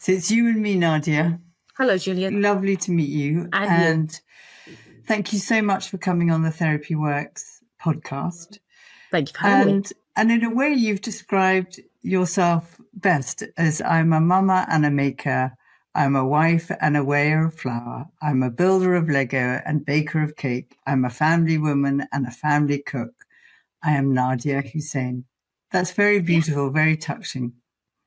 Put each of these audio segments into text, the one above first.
So it's you and me, Nadia. Hello, Julia. Lovely to meet you. And thank you so much for coming on the Therapy Works podcast. Thank you for having me. And in a way, you've described yourself best as I'm a mama and a maker. I'm a wife and a weigher of flour. I'm a builder of Lego and baker of cake. I'm a family woman and a family cook. I am Nadiya Hussain. That's very beautiful, very touching.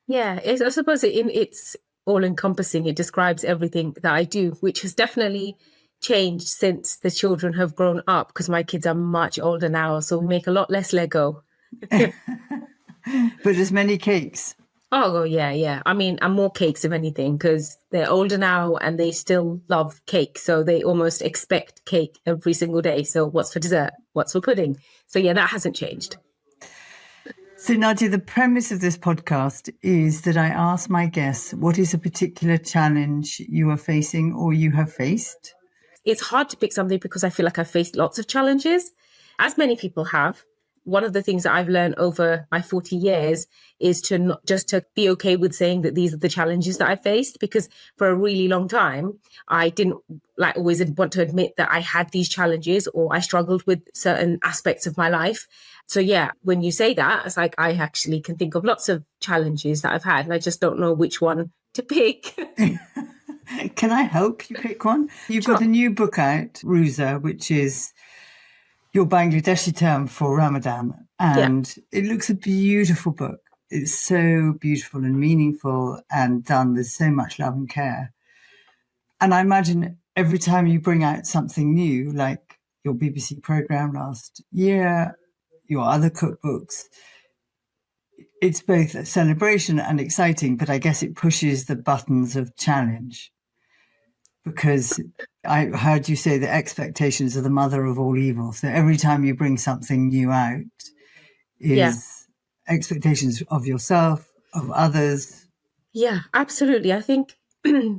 Yeah, I suppose it's all-encompassing. It describes everything that I do, which has definitely changed since the children have grown up, because my kids are much older now, so we make a lot less Lego. But as many cakes. Oh, yeah. I mean, and more cakes, if anything, because they're older now and they still love cake. So they almost expect cake every single day. So what's for dessert? What's for pudding? So yeah, that hasn't changed. So Nadia, the premise of this podcast is that I ask my guests, what is a particular challenge you are facing or you have faced? It's hard to pick something because I feel like I've faced lots of challenges, as many people have. One of the things that I've learned over my 40 years is to not just to be okay with saying that these are the challenges that I faced, because for a really long time, I didn't always want to admit that I had these challenges or I struggled with certain aspects of my life. So yeah, when you say that, it's like I actually can think of lots of challenges that I've had and I just don't know which one to pick. Can I help you pick one? You've got a new book out, Ruza, which is your Bangladeshi term for Ramadan. And It looks a beautiful book. It's so beautiful and meaningful and done with so much love and care. And I imagine every time you bring out something new, like your BBC programme last year, your other cookbooks, it's both a celebration and exciting, but I guess it pushes the buttons of challenge. Because I heard you say that expectations are the mother of all evil. So every time you bring something new out is expectations of yourself, of others. Yeah, absolutely. I think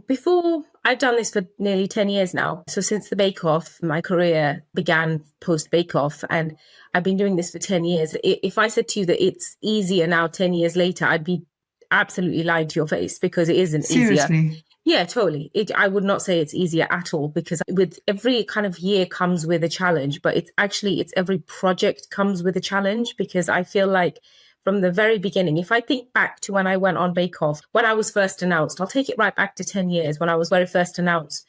before, I've done this for nearly 10 years now. So since the Bake Off, my career began post Bake Off, and I've been doing this for 10 years. If I said to you that it's easier now, 10 years later, I'd be absolutely lying to your face, because it isn't Seriously? Easier. Yeah, totally. I would not say it's easier at all, because with every kind of year comes with a challenge, but it's every project comes with a challenge, because I feel like from the very beginning, if I think back to when I went on Bake Off, when I was first announced, I'll take it right back to 10 years when I was very first announced.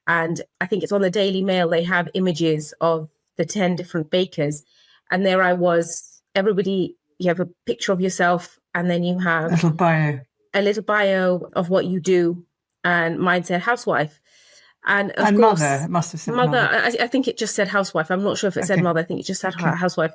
And I think it's on the Daily Mail, they have images of the 10 different bakers. And there I was, everybody, you have a picture of yourself, and then you have a little bio of what you do. And mine said housewife. And of course, mother, it must have said mother. I think it just said housewife. I'm not sure if it said mother. I think it just said housewife.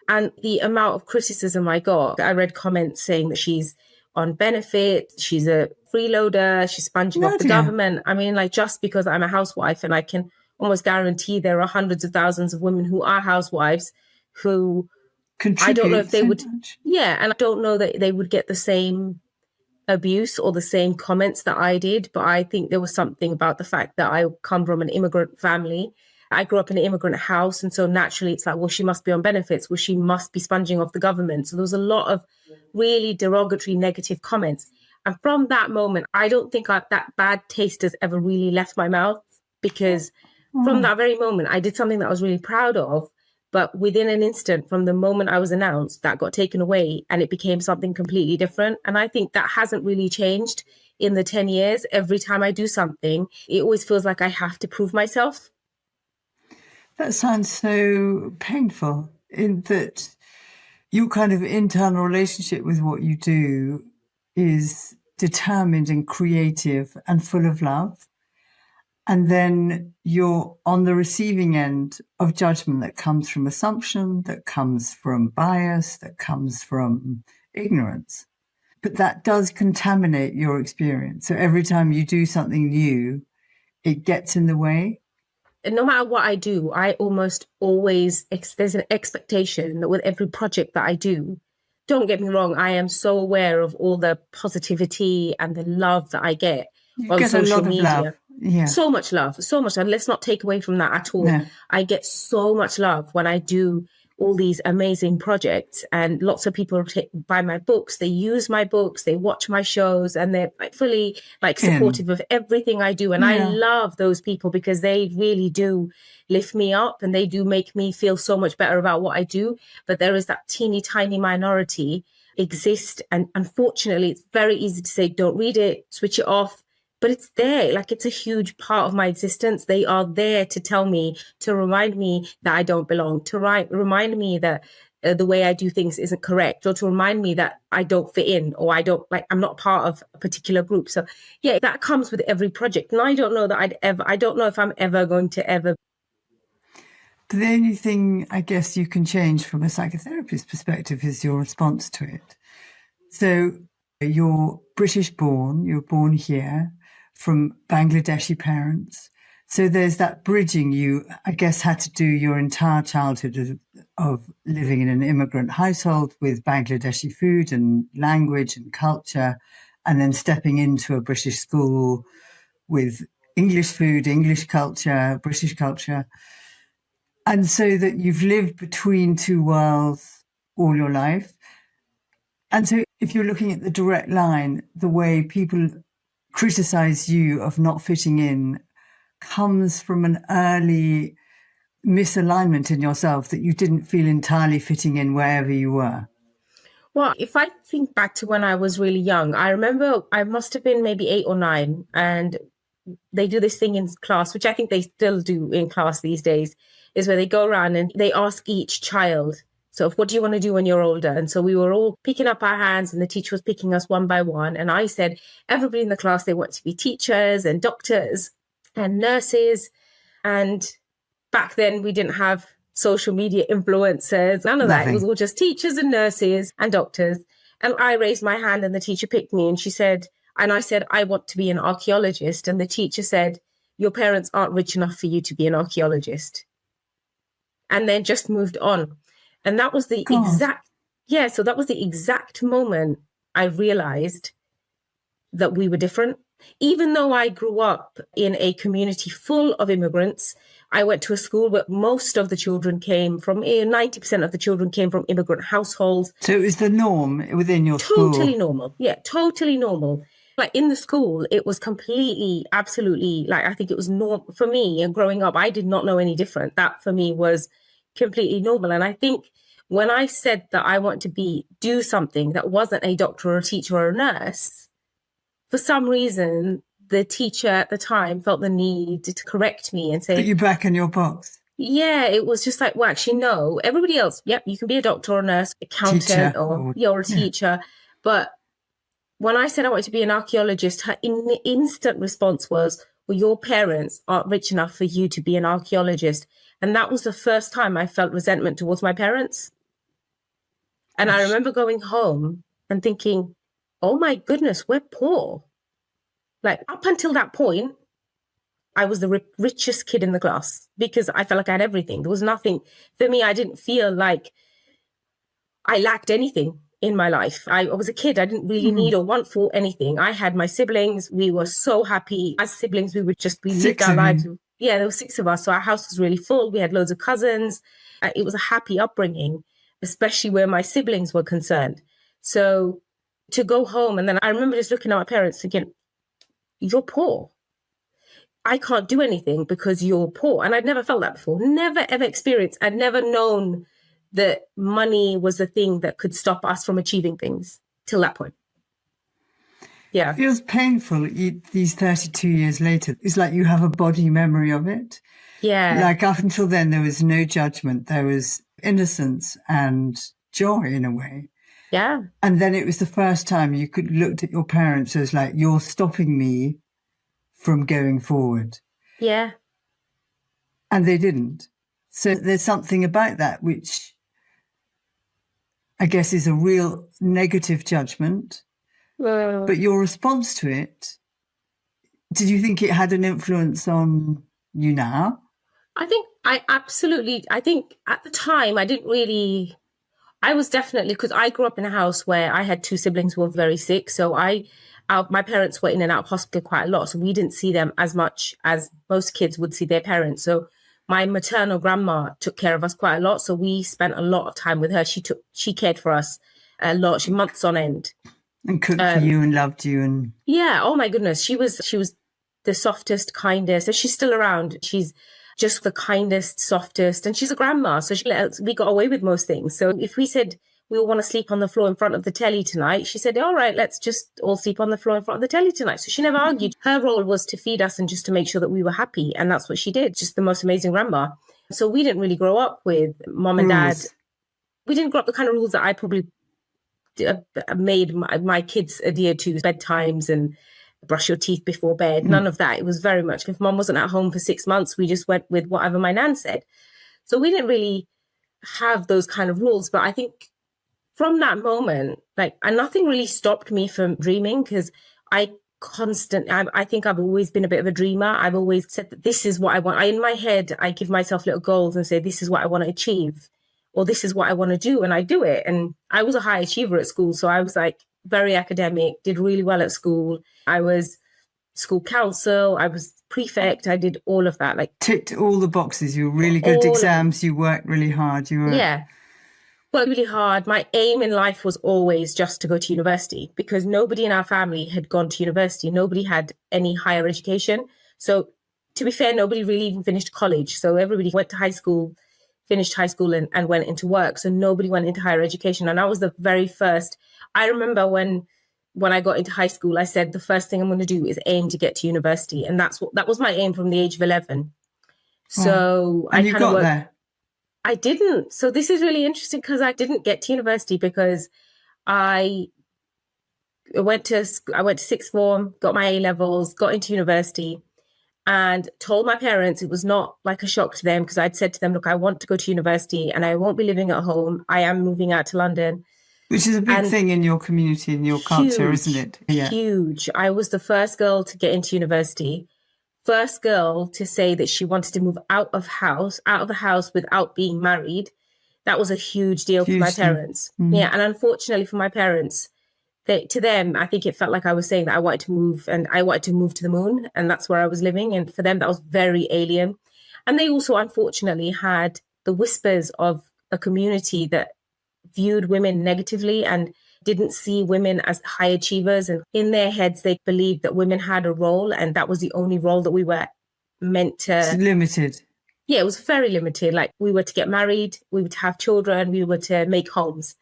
And the amount of criticism I got, I read comments saying that she's on benefit, she's a freeloader, she's sponging off the government. I mean, just because I'm a housewife, and I can almost guarantee there are hundreds of thousands of women who are housewives who contribute. I don't know if they would. Much. Yeah, and I don't know that they would get the same abuse or the same comments that I did, but I think there was something about the fact that I come from an immigrant family. I grew up in an immigrant house, and so naturally it's like, well, she must be on benefits, well, she must be sponging off the government. So there was a lot of really derogatory, negative comments. And from that moment, I don't think that bad taste has ever really left my mouth, because from that very moment, I did something that I was really proud of. But within an instant, from the moment I was announced, that got taken away and it became something completely different. And I think that hasn't really changed in the 10 years. Every time I do something, it always feels like I have to prove myself. That sounds so painful, in that your kind of internal relationship with what you do is determined and creative and full of love. And then you're on the receiving end of judgment that comes from assumption, that comes from bias, that comes from ignorance. But that does contaminate your experience. So every time you do something new, it gets in the way. And no matter what I do, I almost always, there's an expectation that with every project that I do, don't get me wrong, I am so aware of all the positivity and the love that I get on social media. Yeah. So much love. Let's not take away from that at all. Yeah. I get so much love when I do all these amazing projects, and lots of people buy my books, they use my books, they watch my shows, and they're like fully like supportive of everything I do. And I love those people because they really do lift me up and they do make me feel so much better about what I do. But there is that teeny tiny minority exist, and unfortunately it's very easy to say don't read it, switch it off. But it's there, like it's a huge part of my existence. They are there to tell me, to remind me that I don't belong, to remind me that the way I do things isn't correct, or to remind me that I don't fit in, or I'm not part of a particular group. So yeah, that comes with every project. And I don't know that I don't know if I'm ever going to ever. The only thing I guess you can change from a psychotherapist's perspective is your response to it. So you're British born, you're born here, from Bangladeshi parents. So there's that bridging you, I guess, had to do your entire childhood of living in an immigrant household with Bangladeshi food and language and culture, and then stepping into a British school with English food, English culture, British culture. And so that you've lived between two worlds all your life. And so if you're looking at the direct line, the way people criticize you of not fitting in comes from an early misalignment in yourself that you didn't feel entirely fitting in wherever you were. Well, if I think back to when I was really young, I remember I must have been maybe 8 or 9, and they do this thing in class, which I think they still do in class these days, is where they go around and they ask each child, so what do you want to do when you're older? And so we were all picking up our hands and the teacher was picking us one by one. And I said, everybody in the class, they want to be teachers and doctors and nurses. And back then we didn't have social media influencers, none of that. It was all just teachers and nurses and doctors. And I raised my hand and the teacher picked me, and I said, I want to be an archaeologist. And the teacher said, your parents aren't rich enough for you to be an archaeologist. And then just moved on. And that was the so that was the exact moment I realized that we were different. Even though I grew up in a community full of immigrants, I went to a school where most of the children came from, 90% of the children came from immigrant households. So it was the norm within your school? Totally normal. Yeah, totally normal. Like in the school, it was completely, absolutely, like I think it was normal for me. And growing up, I did not know any different. That for me was completely normal. And I think when I said that I want to do something that wasn't a doctor or a teacher or a nurse, for some reason, the teacher at the time felt the need to correct me and say, put you back in your box. Yeah, it was just like, well, actually, no, everybody else, yep, you can be a doctor or a nurse, accountant or a teacher. But when I said I wanted to be an archaeologist, her instant response was, well, your parents aren't rich enough for you to be an archaeologist. And that was the first time I felt resentment towards my parents. And I remember going home and thinking, oh my goodness, we're poor. Like up until that point, I was the richest kid in the class because I felt like I had everything. There was nothing for me. I didn't feel like I lacked anything in my life. I was a kid. I didn't really need or want for anything. I had my siblings. We were so happy. As siblings, we lived our lives. Yeah, there were 6 of us. So our house was really full. We had loads of cousins. It was a happy upbringing, especially where my siblings were concerned. So to go home, and then I remember just looking at my parents thinking, you're poor. I can't do anything because you're poor. And I'd never felt that before. Never, ever experienced. I'd never known that money was the thing that could stop us from achieving things till that point. Yeah. It feels painful these 32 years later. It's like you have a body memory of it. Yeah. Like up until then, there was no judgment. There was innocence and joy in a way. Yeah. And then it was the first time you could looked at your parents as like, you're stopping me from going forward. Yeah. And they didn't. So there's something about that which I guess is a real negative judgment. But your response to it, did you think it had an influence on you now? I think at the time I was definitely, because I grew up in a house where I had 2 siblings who were very sick. So my parents were in and out of hospital quite a lot. So we didn't see them as much as most kids would see their parents. So My maternal grandma took care of us quite a lot. So we spent a lot of time with her. She cared for us a lot, months on end. And cooked for you and loved you. And yeah, oh my goodness. She was the softest, kindest. So she's still around. She's just the kindest, softest. And she's a grandma. So we got away with most things. So if we said we all want to sleep on the floor in front of the telly tonight, she said, all right, let's just all sleep on the floor in front of the telly tonight. So she never argued. Her role was to feed us and just to make sure that we were happy. And that's what she did. Just the most amazing grandma. So we didn't really grow up with mom and dad. We didn't grow up the kind of rules that I probably made my kids adhere to, bedtimes and brush your teeth before bed. None of that. It was very much, if mom wasn't at home for 6 months, we just went with whatever my nan said. So we didn't really have those kind of rules. But I think from that moment, and nothing really stopped me from dreaming, because I think I've always been a bit of a dreamer. I've always said that this is what I want. In my head, I give myself little goals and say, this is what I want to achieve, or this is what I want to do. And I do it. And I was a high achiever at school. So I was very academic, did really well at school. I was school council. I was prefect. I did all of that. Ticked all the boxes. You were really good at exams. You worked really hard. Yeah. Worked really hard. My aim in life was always just to go to university, because nobody in our family had gone to university. Nobody had any higher education. So to be fair, nobody really even finished college. So everybody went to high school, finished high school and went into work. So nobody went into higher education. And I was the very first. I remember when I got into high school, I said, the first thing I'm going to do is aim to get to university. And that was my aim from the age of 11. So and I kind of worked there. I didn't. So this is really interesting, because I didn't get to university because I went to sixth form, got my A levels, got into university, and told my parents. It was not like a shock to them, because I'd said to them, look, I want to go to university and I won't be living at home. I am moving out to London. Which is a big thing in your community, in your culture, isn't it? Yeah. Huge. I was the first girl to get into university. First girl to say that she wanted to move out of the house without being married. That was a huge deal for my parents. Mm-hmm. Yeah. And unfortunately for my parents, to them, I think it felt like I was saying that I wanted to move, and I wanted to move to the moon, and that's where I was living. And for them, that was very alien. And they also, unfortunately, had the whispers of a community that viewed women negatively and didn't see women as high achievers. And in their heads, they believed that women had a role, and that was the only role that we were meant to. It's limited. Yeah, it was very limited. We were to get married, we were to have children, we were to make homes.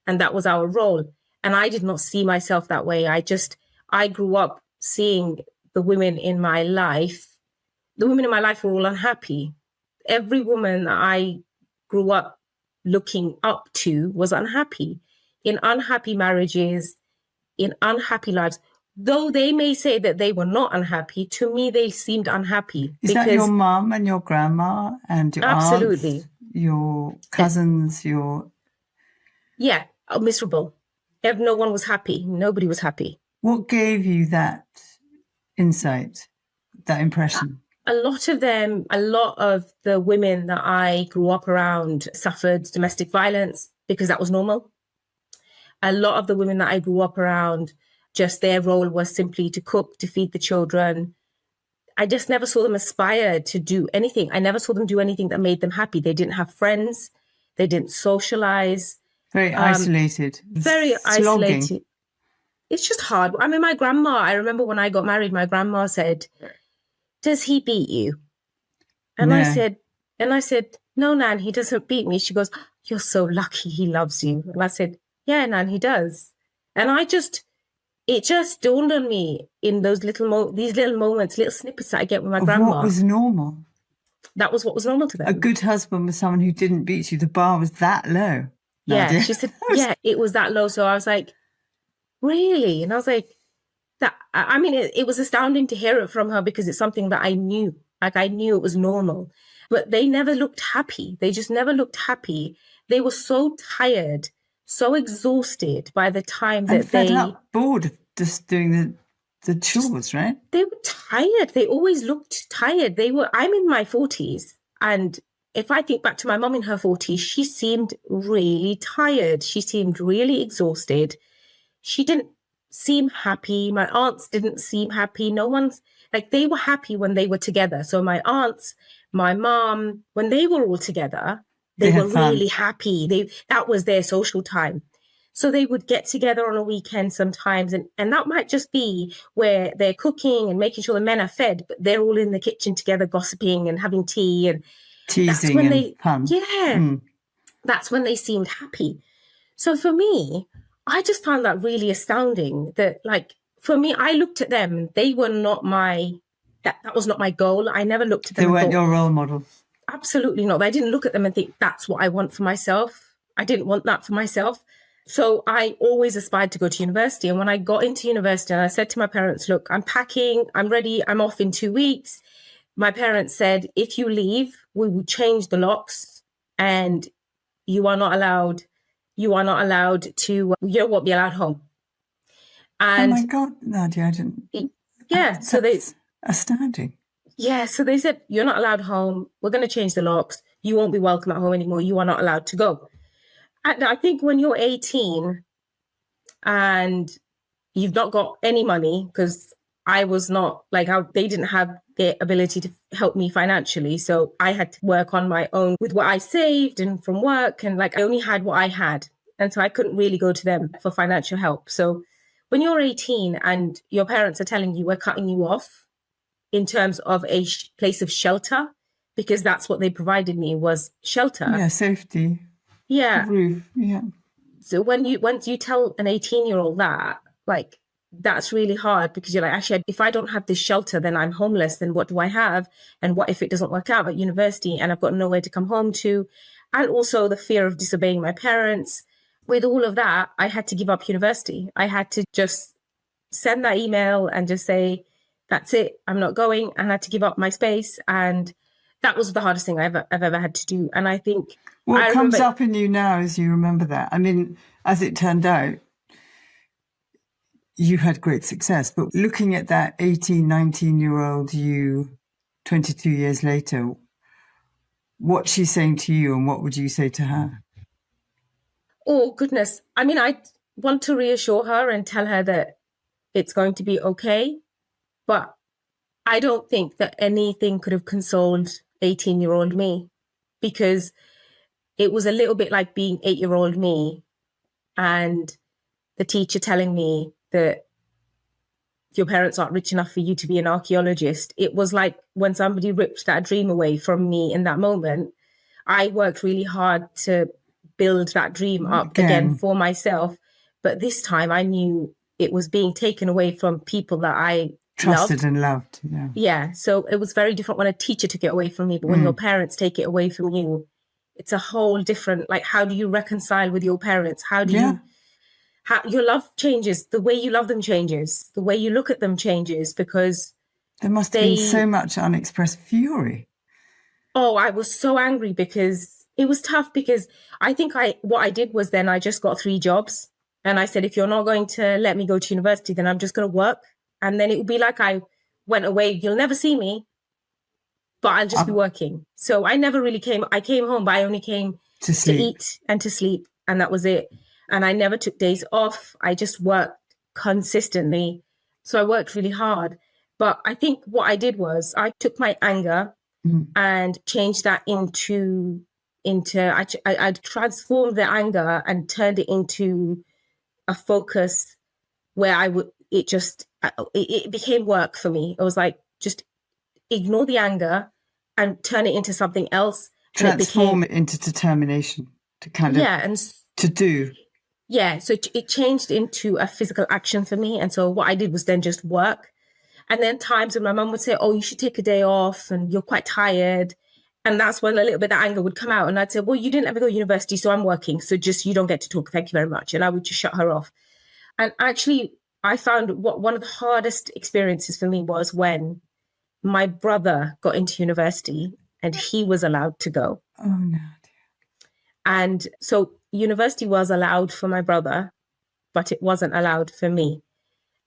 And that was our role. And I did not see myself that way. I grew up seeing the women in my life. The women in my life were all unhappy. Every woman that I grew up looking up to was unhappy, in unhappy marriages, in unhappy lives. Though they may say that they were not unhappy, to me, they seemed unhappy. Is that your mum and your grandma and your absolutely. Aunts, your cousins, Yeah, miserable. No one was happy. Nobody was happy. What gave you that insight, that impression? A lot of the women that I grew up around suffered domestic violence because that was normal. A lot of the women that I grew up around, just their role was simply to cook, to feed the children. I just never saw them aspire to do anything. I never saw them do anything that made them happy. They didn't have friends. They didn't socialize. Very isolated. Very isolated. It's just hard. I mean, my grandma, I remember when I got married, my grandma said, "Does he beat you?" And I said, "No, Nan, he doesn't beat me." She goes, "You're so lucky he loves you." And I said, "Yeah, Nan, he does." And it just dawned on me in those these little moments, little snippets that I get with my grandma. What was normal? That was what was normal to them. A good husband was someone who didn't beat you. The bar was that low. Yeah, Nadiya. she said, yeah, it was that low. So I was like, really? And I was like, I mean, it was astounding to hear it from her because it's something that I knew. I knew it was normal. But they never looked happy. They just never looked happy. They were so tired, so exhausted by the time that fed up, bored of just doing the chores, right? They were tired. They always looked tired. I'm in my 40s. And if I think back to my mum in her 40s, she seemed really tired. She seemed really exhausted. She didn't seem happy. My aunts didn't seem happy. No one's they were happy when they were together. So my aunts, my mom, when they were all together, They they had were fun. really happy. That was their social time. So they would get together on a weekend sometimes, and that might just be where they're cooking and making sure the men are fed, but they're all in the kitchen together gossiping and having tea, and Teasing and fun. That's when they seemed happy. So for me, I just found that really astounding that, like, for me, I looked at them, they were not that was not my goal. I never looked at them. They weren't your role model. Absolutely not. I didn't look at them and think, that's what I want for myself. I didn't want that for myself. So I always aspired to go to university. And when I got into university and I said to my parents, look, I'm packing, I'm ready, I'm off in 2 weeks. My parents said, if you leave, we will change the locks and you are not allowed to, you won't be allowed home. And oh my God, Nadia, I didn't. Yeah. So that's astounding. Yeah. So they said, you're not allowed home. We're going to change the locks. You won't be welcome at home anymore. You are not allowed to go. And I think when you're 18 and you've not got any money, because I was not they didn't have the ability to help me financially. So I had to work on my own with what I saved and from work. And I only had what I had. And so I couldn't really go to them for financial help. So when you're 18 and your parents are telling you we're cutting you off in terms of a place of shelter, because that's what they provided me was shelter. Yeah, safety. Yeah. Roof. Yeah. So once you tell an 18-year-old that, that's really hard, because you're like, actually, if I don't have this shelter, then I'm homeless. Then what do I have? And what if it doesn't work out at university and I've got nowhere to come home to? And also the fear of disobeying my parents. With all of that, I had to give up university. I had to just send that email and just say, that's it, I'm not going. And I had to give up my space. And that was the hardest thing I've ever had to do. And I think what comes up in you now as you remember that? I mean, as it turned out, you had great success. But looking at that 18, 19-year-old you 22 years later, what's she saying to you and what would you say to her? Oh, goodness. I mean, I want to reassure her and tell her that it's going to be okay. But I don't think that anything could have consoled 18-year-old me, because it was a little bit like being 8-year-old me and the teacher telling me that your parents aren't rich enough for you to be an archaeologist. It was like when somebody ripped that dream away from me in that moment. I worked really hard to build that dream up again for myself. But this time I knew it was being taken away from people that I trusted and loved. Yeah. Yeah. So it was very different when a teacher took it away from me. But when your parents take it away from you, it's a whole different, how do you reconcile with your parents? How do you, your love changes, the way you love them changes, the way you look at them changes, because there must have been so much unexpressed fury. Oh, I was so angry, because it was tough, because I think what I did was then I just got 3 jobs and I said, if you're not going to let me go to university, then I'm just going to work. And then it would be like I went away. You'll never see me, but I'll just be working. So I never really came. I came home, but I only came to eat and to sleep. And that was it. And I never took days off. I just worked consistently. So I worked really hard. But I think what I did was I took my anger and changed that into I transformed the anger and turned it into a focus where it became work for me. It was like, just ignore the anger and turn it into something else. Transform it into determination to to do. Yeah. So it changed into a physical action for me. And so what I did was then just work. And then times when my mum would say, oh, you should take a day off and you're quite tired. And that's when a little bit of anger would come out. And I'd say, well, you didn't let me go to university, so I'm working. So you don't get to talk. Thank you very much. And I would just shut her off. And actually, I found one of the hardest experiences for me was when my brother got into university and he was allowed to go. Oh, no. And so university was allowed for my brother, but it wasn't allowed for me.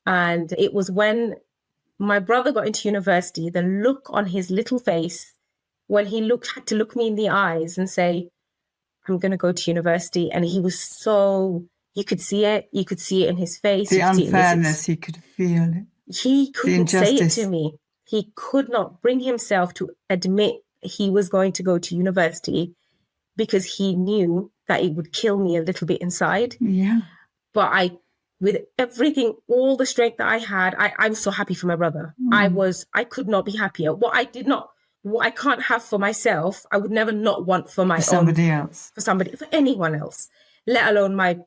And it was when my brother got into university, the look on his little face when he had to look me in the eyes and say, I'm going to go to university. And he was you could see it. You could see it in his face. The unfairness, he could feel it. He couldn't say it to me. He could not bring himself to admit he was going to go to university because he knew that it would kill me a little bit inside. Yeah. But with everything, all the strength that I had, I was so happy for my brother. I could not be happier. What I can't have for myself, I would never not want for my For somebody own, else. for anyone else, let alone my You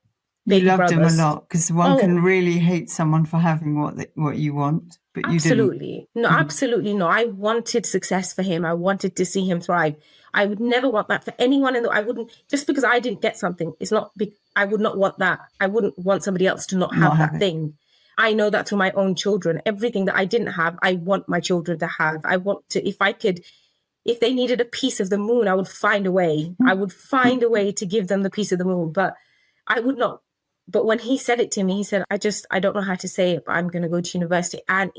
baby loved brothers. him a lot, because one can really hate someone for having what you want, but you Absolutely. didn't. No, absolutely no. I wanted success for him. I wanted to see him thrive. I would never want that for anyone I wouldn't, just because I didn't get something. It's not big. I would not want that. I wouldn't want somebody else to not have that thing. I know that through my own children. Everything that I didn't have, I want my children to have. I want to, if they needed a piece of the moon, I would find a way. I would find a way to give them the piece of the moon, but I would not. But when he said it to me, he said, I don't know how to say it, but I'm going to go to university. And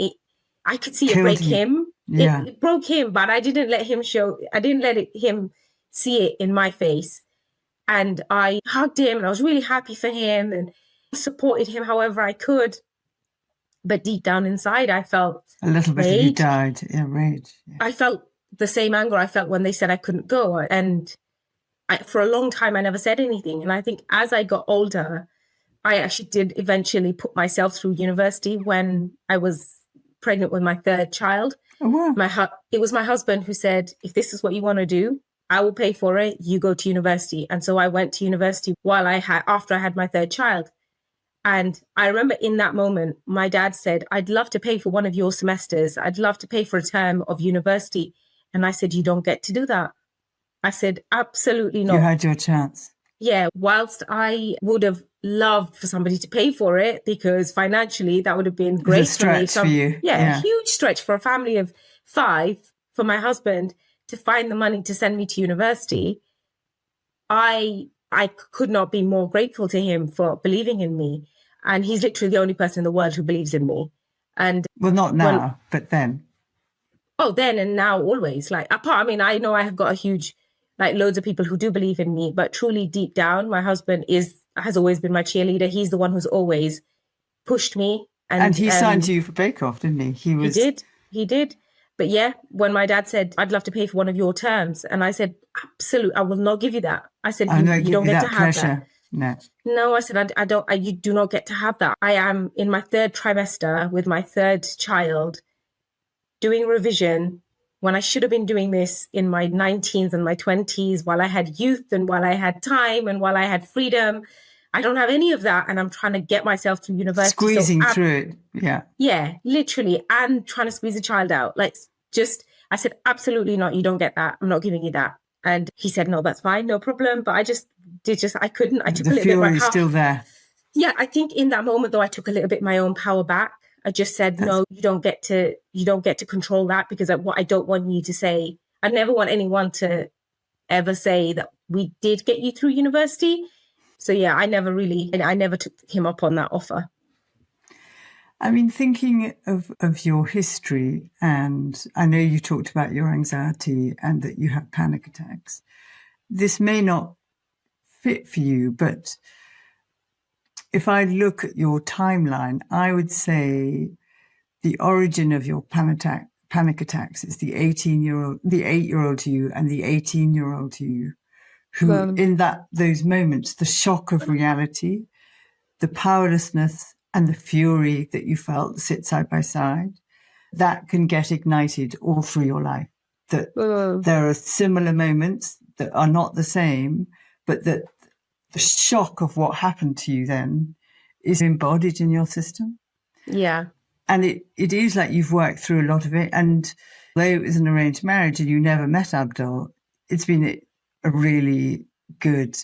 I could see it break him. Yeah. It broke him, but I didn't let him him see it in my face. And I hugged him and I was really happy for him and supported him however I could. But deep down inside, I felt a little bit rage. of you died. Yeah, rage. Yeah. I felt the same anger I felt when they said I couldn't go. And for a long time, I never said anything. And I think as I got older, I actually did eventually put myself through university when I was pregnant with my third child. Oh, wow. It was my husband who said, if this is what you want to do, I will pay for it. You go to university. And so I went to university after I had my third child. And I remember in that moment, my dad said, I'd love to pay for one of your semesters. I'd love to pay for a term of university. And I said, you don't get to do that. I said, absolutely not. You had your chance. Yeah, whilst I would have loved for somebody to pay for it, because financially that would have been great for me. For you. Yeah, huge stretch for a family of 5, for my husband to find the money to send me to university. I could not be more grateful to him for believing in me. And he's literally the only person in the world who believes in me. And well, not now, but then. Oh, then and now, always. I know I have got a huge, loads of people who do believe in me, but truly deep down, my husband has always been my cheerleader. He's the one who's always pushed me. And he signed you for Bake Off, didn't he? He did. But yeah, when my dad said, I'd love to pay for one of your terms. And I said, absolutely, I will not give you that. I said, you don't get to have that. No, I said, you do not get to have that. I am in my 3rd trimester with my 3rd child doing revision when I should have been doing this in my 19s and my 20s while I had youth and while I had time and while I had freedom. I don't have any of that. And I'm trying to get myself through university. Squeezing through it. Yeah. Yeah, literally. And trying to squeeze a child out. I said, absolutely not. You don't get that. I'm not giving you that. And he said, no, that's fine. No problem. But I couldn't. I took a little bit. The fury is still there. Yeah. I think in that moment, though, I took a little bit my own power back. I just said, no, you don't get to control that, because what I don't want you to say, I never want anyone to ever say that we did get you through university. So yeah, I never took him up on that offer. I mean, thinking of your history, and I know you talked about your anxiety and that you have panic attacks. This may not fit for you, but if I look at your timeline, I would say the origin of your panic attacks is the 8-year-old you and the 18-year-old you, who in those moments, the shock of reality, the powerlessness and the fury that you felt sit side by side, that can get ignited all through your life. That there are similar moments that are not the same, but that the shock of what happened to you then is embodied in your system. Yeah. And it is like you've worked through a lot of it. And though it was an arranged marriage and you never met Abdul, it's been a really good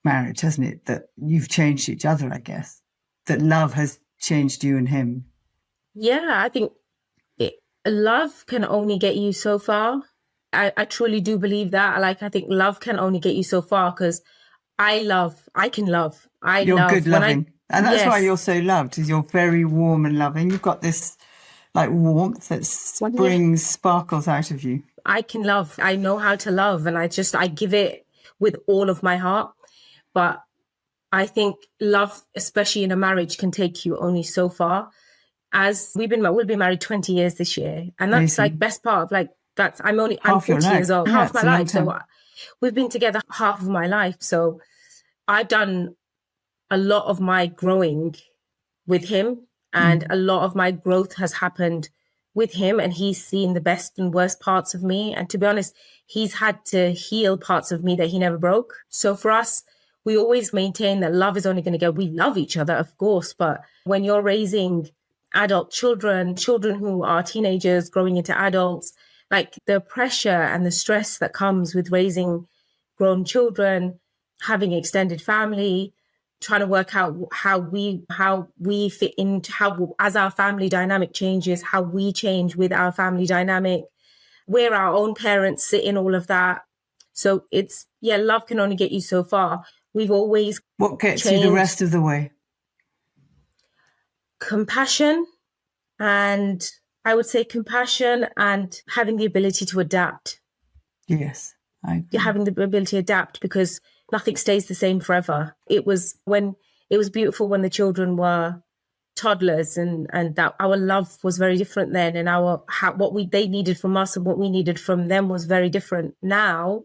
marriage, hasn't it? That you've changed each other, I guess. That love has changed you and him. Yeah, I think love can only get you so far. I truly do believe that. I think love can only get you so far, because I can love. You're good loving. And that's why you're so loved, is you're very warm and loving. You've got this warmth that brings sparkles out of you. I can love. I know how to love, and I give it with all of my heart. But I think love, especially in a marriage, can take you only so far. As we'll be married 20 years this year. And that's best part of I'm Half your 40 life. years old, Yeah, half my it's a long life. So time. we've been together half of my life. So I've done a lot of my growing with him, and a lot of my growth has happened with him, and he's seen the best and worst parts of me. And to be honest, he's had to heal parts of me that he never broke. So for us, we always maintain that love is only going to go. We love each other, of course, but when you're raising adult children who are teenagers growing into adults, like the pressure and the stress that comes with raising grown children, having extended family, trying to work out how we fit into how, as our family dynamic changes, how we change with our family dynamic, where our own parents sit in all of that. So it's, love can only get you so far. We've always What gets you the rest of the way? Compassion, and I would say compassion and having the ability to adapt. Yes, I agree. Having the ability to adapt, because nothing stays the same forever. It was beautiful when the children were toddlers, and that our love was very different then, and they needed from us and what we needed from them was very different. Now,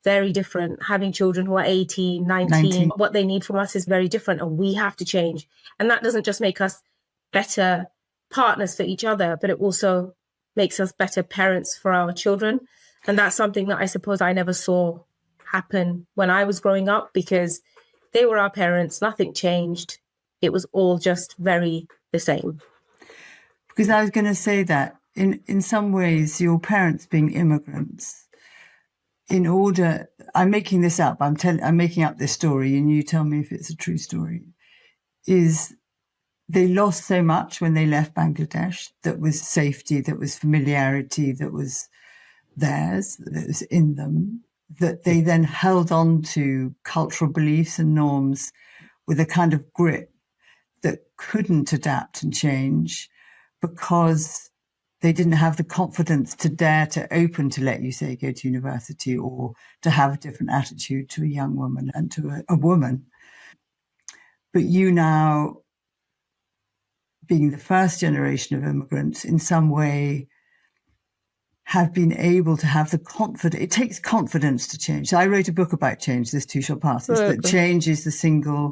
very different. Having children who are 18, 19, what they need from us is very different, and we have to change. And that doesn't just make us better partners for each other, but it also makes us better parents for our children. And that's something that I suppose I never saw happen when I was growing up, because they were our parents, nothing changed. It was all just very the same. Because I was going to say that in some ways, your parents being immigrants, I'm making this up, I'm making up this story, and you tell me if it's a true story, is they lost so much when they left Bangladesh that was safety, that was familiarity, that was theirs, that was in them, that they then held on to cultural beliefs and norms with a kind of grip that couldn't adapt and change because they didn't have the confidence to dare to open to let you, say, go to university or to have a different attitude to a young woman and to a woman. But you now, being the first generation of immigrants, in some way have been able to have the confidence. It takes confidence to change. So I wrote a book about change, This Too Shall Pass, that change is the single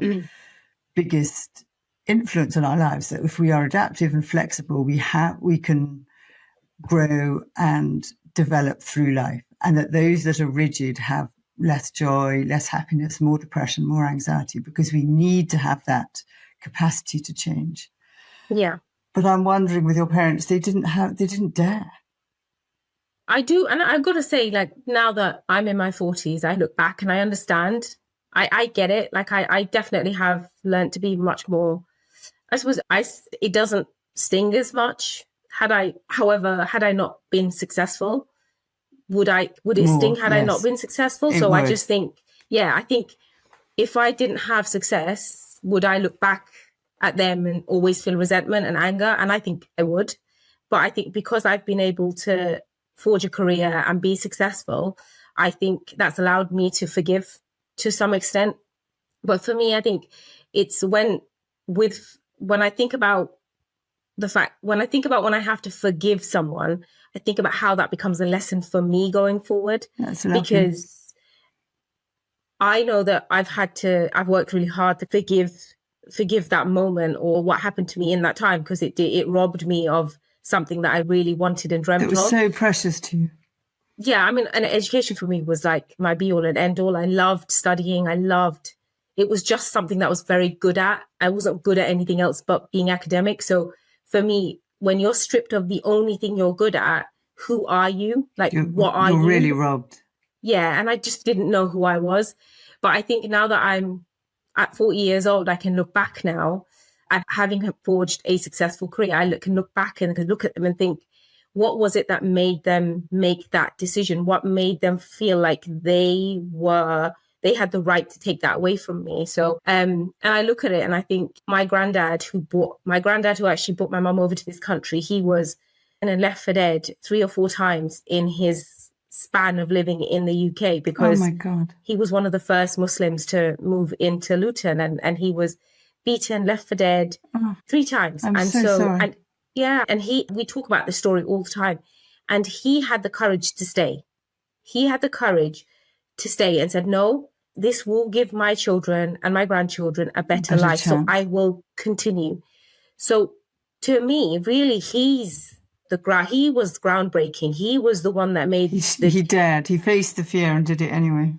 biggest influence on our lives. That if we are adaptive and flexible, we can grow and develop through life. And that those that are rigid have less joy, less happiness, more depression, more anxiety, because we need to have that capacity to change. Yeah. But I'm wondering, with your parents, they didn't dare. I do. And I've got to say, like, now that I'm in my 40s, I look back and I understand. I get it. Like, I definitely have learned to be much more, I suppose it doesn't sting as much. However, had I not been successful, would it sting had I not been successful? It would. I just think, I think if I didn't have success, would I look back at them and always feel resentment and anger? And I think I would. But I think because I've been able to forge a career and be successful, I think that's allowed me to forgive to some extent. But for me, I think it's when I think about when I have to forgive someone, I think about how that becomes a lesson for me going forward. That's lovely. Because I know that I've worked really hard to forgive that moment or what happened to me in that time, because it robbed me of something that I really wanted and dreamt of. It was so precious to you. Yeah, I mean, and education for me was like my be all and end all. I loved studying. It was just something that I was very good at. I wasn't good at anything else but being academic. So for me, when you're stripped of the only thing you're good at, who are you? Like, what are you? You're really robbed. Yeah, and I just didn't know who I was. But I think now that I'm at 40 years old, I can look back now at having forged a successful career. I can look back and can look at them and think, what was it that made them make that decision? What made them feel like they had the right to take that away from me? So, and I look at it and I think my granddad who actually brought my mum over to this country, he was and left for dead 3 or 4 times in his span of living in the UK, because oh my God, he was one of the first Muslims to move into Luton, and he was beaten, left for dead 3 times. I'm so sorry. And we talk about this story all the time. And he had the courage to stay. He had the courage to stay and said, no, this will give my children and my grandchildren a better life. chance. So I will continue. So to me, really, he was groundbreaking. He was the one that made he dared. He faced the fear and did it anyway.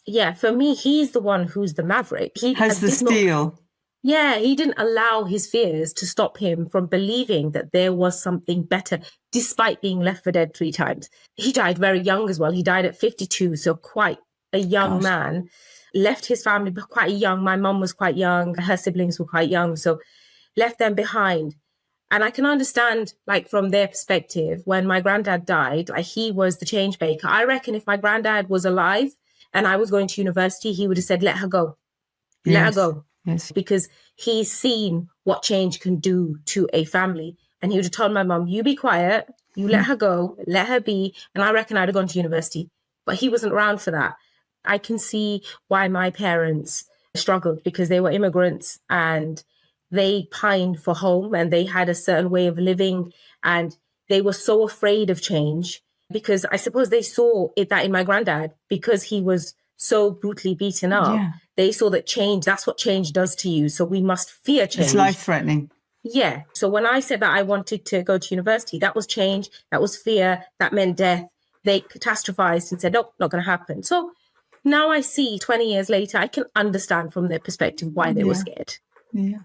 Yeah, for me, he's the one who's the maverick. He has the steel. He didn't allow his fears to stop him from believing that there was something better, despite being left for dead 3 times. He died very young as well. He died at 52, so quite a young man. Left his family quite young. My mum was quite young. Her siblings were quite young, so left them behind. And I can understand, like, from their perspective, when my granddad died, like, he was the change maker. I reckon if my granddad was alive and I was going to university, he would have said, let her go. Let her go. Yes. Because he's seen what change can do to a family. And he would have told my mum, you be quiet, you let her go, let her be. And I reckon I'd have gone to university. But he wasn't around for that. I can see why my parents struggled, because they were immigrants and they pined for home and they had a certain way of living, and they were so afraid of change, because I suppose they saw that in my granddad, because he was so brutally beaten up. Yeah. They saw that change, that's what change does to you. So we must fear change. It's life-threatening. Yeah. So when I said that I wanted to go to university, that was change, that was fear, that meant death. They catastrophized and said, nope, not going to happen. So now I see 20 years later, I can understand from their perspective why they were scared. Yeah.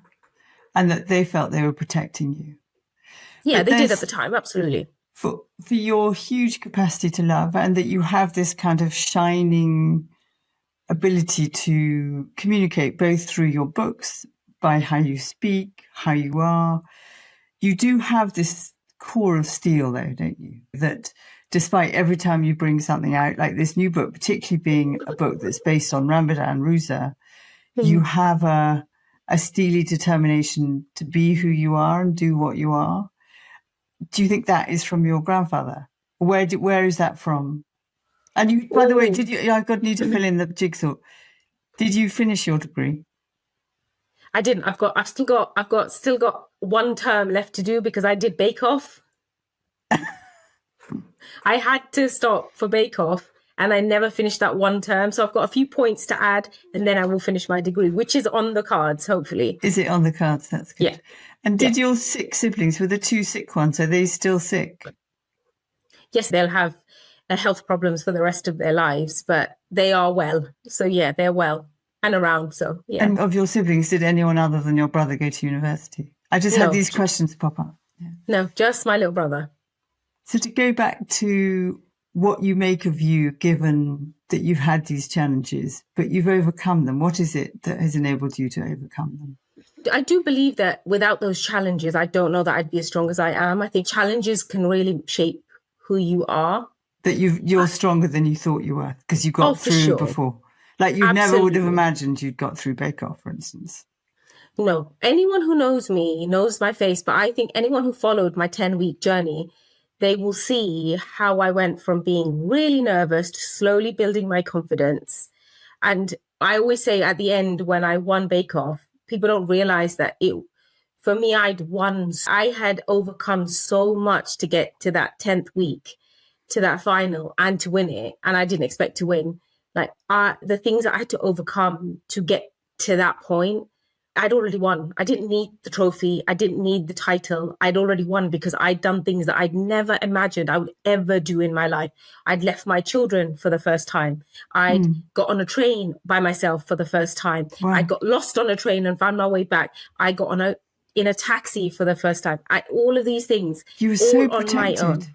And that they felt they were protecting you. Yeah, they did at the time, absolutely. For your huge capacity to love, and that you have this kind of shining ability to communicate both through your books, by how you speak, how you are. You do have this core of steel, though, don't you? That despite every time you bring something out, like this new book, particularly being a book that's based on Ramadan, Ruza, you have a steely determination to be who you are and do what you are. Do you think that is from your grandfather? Where is that from? And you, by the way, did you? I need to fill in the jigsaw. Did you finish your degree? I didn't. I've still got 1 term left to do, because I did Bake Off. I had to stop for Bake Off, and I never finished that 1 term. So I've got a few points to add, and then I will finish my degree, which is on the cards, hopefully. Is it on the cards? That's good. Yeah. And did your 6 siblings, were the 2 sick ones, are they still sick? Yes, they'll have health problems for the rest of their lives, but they are well. So yeah, they're well and around. So yeah. And of your siblings, did anyone other than your brother go to university? I just had these questions pop up. Yeah. No, just my little brother. So to go back to what you make of you, given that you've had these challenges, but you've overcome them, what is it that has enabled you to overcome them? I do believe that without those challenges, I don't know that I'd be as strong as I am. I think challenges can really shape who you are. That you're stronger than you thought you were, because you got through before. Like you never would have imagined you'd got through Bake Off, for instance. No, anyone who knows me knows my face, but I think anyone who followed my 10-week journey, they will see how I went from being really nervous to slowly building my confidence. And I always say at the end, when I won Bake Off, people don't realize that for me, I had overcome so much to get to that 10th week, to that final, and to win it. And I didn't expect to win. Like the things that I had to overcome to get to that point, I'd already won. I didn't need the trophy. I didn't need the title. I'd already won, because I'd done things that I'd never imagined I would ever do in my life. I'd left my children for the first time. I'd got on a train by myself for the first time. Wow. I got lost on a train and found my way back. I got in a taxi for the first time. All of these things. You were so protected. On my own.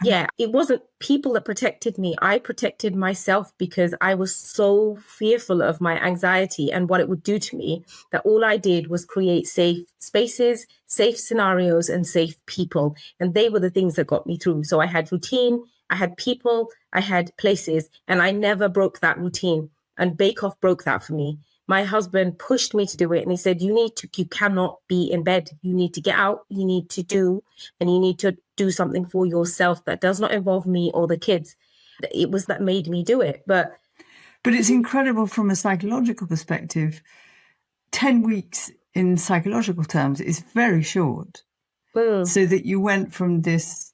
Yeah, it wasn't people that protected me. I protected myself, because I was so fearful of my anxiety and what it would do to me, that all I did was create safe spaces, safe scenarios, and safe people. And they were the things that got me through. So I had routine, I had people, I had places, and I never broke that routine. And Bake Off broke that for me. My husband pushed me to do it, and he said, you cannot be in bed. You need to get out, you need to do, and you need to do something for yourself that does not involve me or the kids. It was that made me do it. But it's incredible from a psychological perspective. 10 weeks in psychological terms is very short. So that you went from this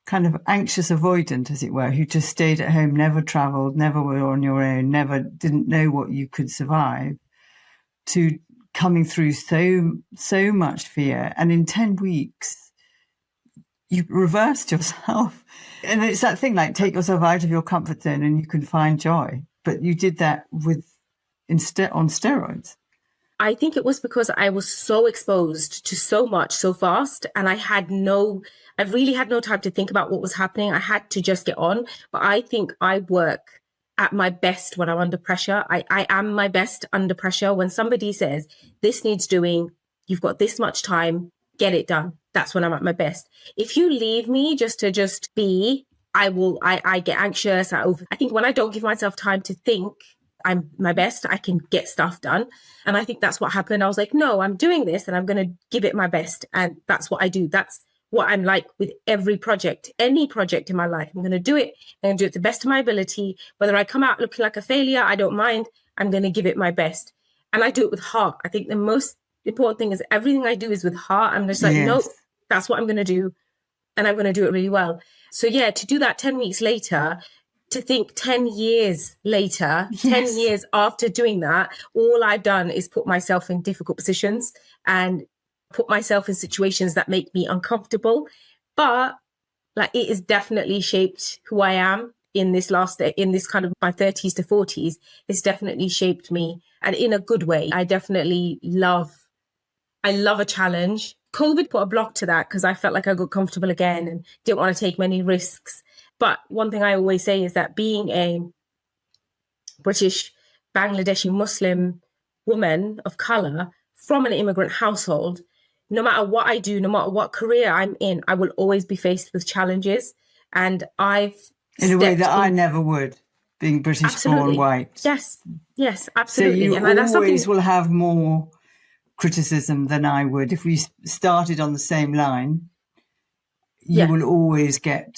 kind of anxious avoidant, as it were, who just stayed at home, never travelled, never were on your own, never didn't know what you could survive, to coming through so much fear. And in 10 weeks, you reversed yourself. And it's that thing, like, take yourself out of your comfort zone and you can find joy. But you did that on steroids. I think it was because I was so exposed to so much so fast, and I really had no time to think about what was happening. I had to just get on. But I think I work at my best when I'm under pressure. I am my best under pressure. When somebody says, this needs doing, you've got this much time, get it done. That's when I'm at my best. If you leave me just to be, I get anxious. I think when I don't give myself time to think, I'm my best, I can get stuff done. And I think that's what happened. I was like, no, I'm doing this and I'm going to give it my best. And that's what I do. That's what I'm like with every project, any project in my life. I'm going to do it and do it to the best of my ability. Whether I come out looking like a failure, I don't mind. I'm going to give it my best. And I do it with heart. I think the most important thing is everything I do is with heart. I'm just like, nope, that's what I'm going to do. And I'm going to do it really well. So yeah, to do that 10 weeks later, to think 10 years later, 10 years after doing that, all I've done is put myself in difficult positions and put myself in situations that make me uncomfortable. But like, it has definitely shaped who I am in this kind of my 30s to 40s. It's definitely shaped me, and in a good way. I love a challenge. COVID put a block to that because I felt like I got comfortable again and didn't want to take many risks. But one thing I always say is that being a British Bangladeshi Muslim woman of colour from an immigrant household, no matter what I do, no matter what career I'm in, I will always be faced with challenges. And in a way that I never would, being British born white. Yes, absolutely. So you always will have more criticism than I would. If we started on the same line, you will always get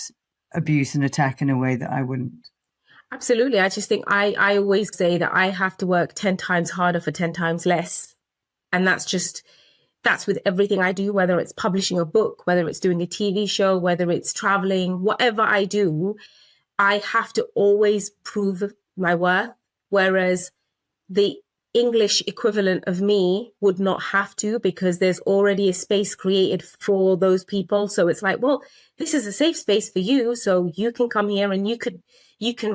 abuse and attack in a way that I wouldn't. Absolutely. I just think I always say that I have to work 10 times harder for 10 times less. And that's with everything I do, whether it's publishing a book, whether it's doing a TV show, whether it's traveling, whatever I do, I have to always prove my worth. Whereas the English equivalent of me would not have to, because there's already a space created for those people. So it's like, well, this is a safe space for you. So you can come here and you can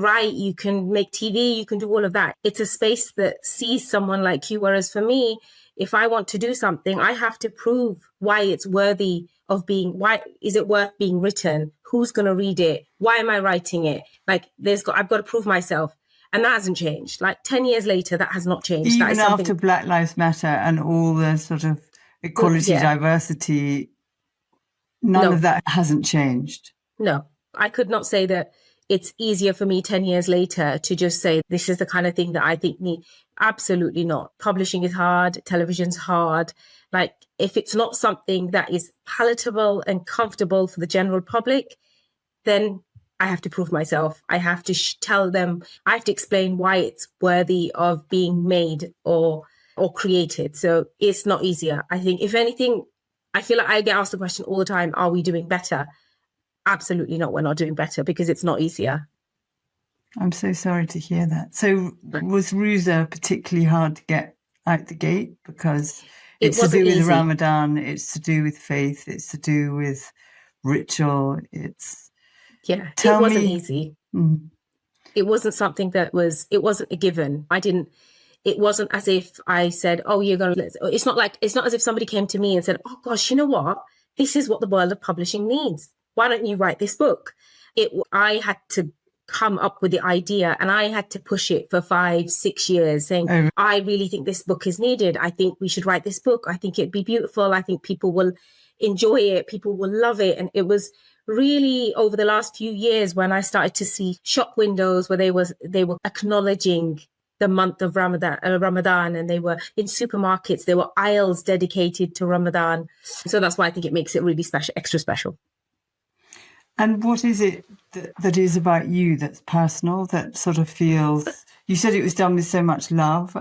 write, you can make TV, you can do all of that. It's a space that sees someone like you. Whereas for me, if I want to do something, I have to prove why it's worthy of being, why is it worth being written? Who's going to read it? Why am I writing it? Like I've got to prove myself. And that hasn't changed. Like 10 years later, that has not changed. Even after Black Lives Matter and all the sort of equality, diversity, none of that hasn't changed. No, I could not say that it's easier for me 10 years later to just say, this is the kind of thing that I think need. Absolutely not. Publishing is hard. Television's hard. Like, if it's not something that is palatable and comfortable for the general public, then I have to prove myself. I have to tell them, I have to explain why it's worthy of being made or created. So it's not easier. I think, if anything, I feel like I get asked the question all the time, are we doing better? Absolutely not. We're not doing better, because it's not easier. I'm so sorry to hear that. So was Ruza particularly hard to get out the gate? Because it's to do with Ramadan, it's to do with faith, it's to do with ritual. It wasn't easy. Mm. It wasn't something it wasn't a given. It wasn't as if I said, oh, it's not as if somebody came to me and said, oh gosh, you know what? This is what the world of publishing needs. Why don't you write this book? I had to come up with the idea, and I had to push it for 5-6 years, saying, I really think this book is needed. I think we should write this book. I think it'd be beautiful. I think people will enjoy it. People will love it. And it was really over the last few years when I started to see shop windows where they were acknowledging the month of Ramadan, and they were in supermarkets. There were aisles dedicated to Ramadan. So that's why I think it makes it really special, extra special. And what is it that is about you that's personal, that sort of feels... You said it was done with so much love.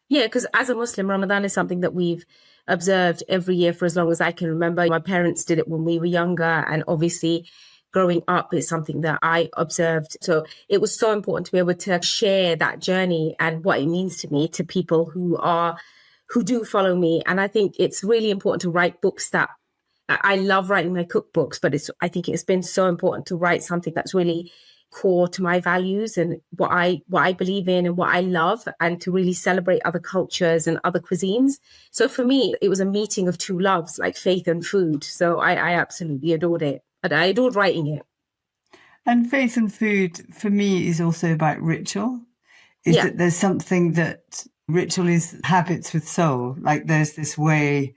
Yeah, because as a Muslim, Ramadan is something that we've observed every year for as long as I can remember. My parents did it when we were younger, and obviously growing up is something that I observed. So it was so important to be able to share that journey and what it means to me to people who do follow me. And I think it's really important to write books that I love writing my cookbooks, but I think it's been so important to write something that's really core to my values and what I believe in and what I love, and to really celebrate other cultures and other cuisines. So for me, it was a meeting of two loves, like faith and food. So I absolutely adored it. And I adored writing it. And faith and food for me is also about ritual. That there's something that ritual is habits with soul. Like there's this way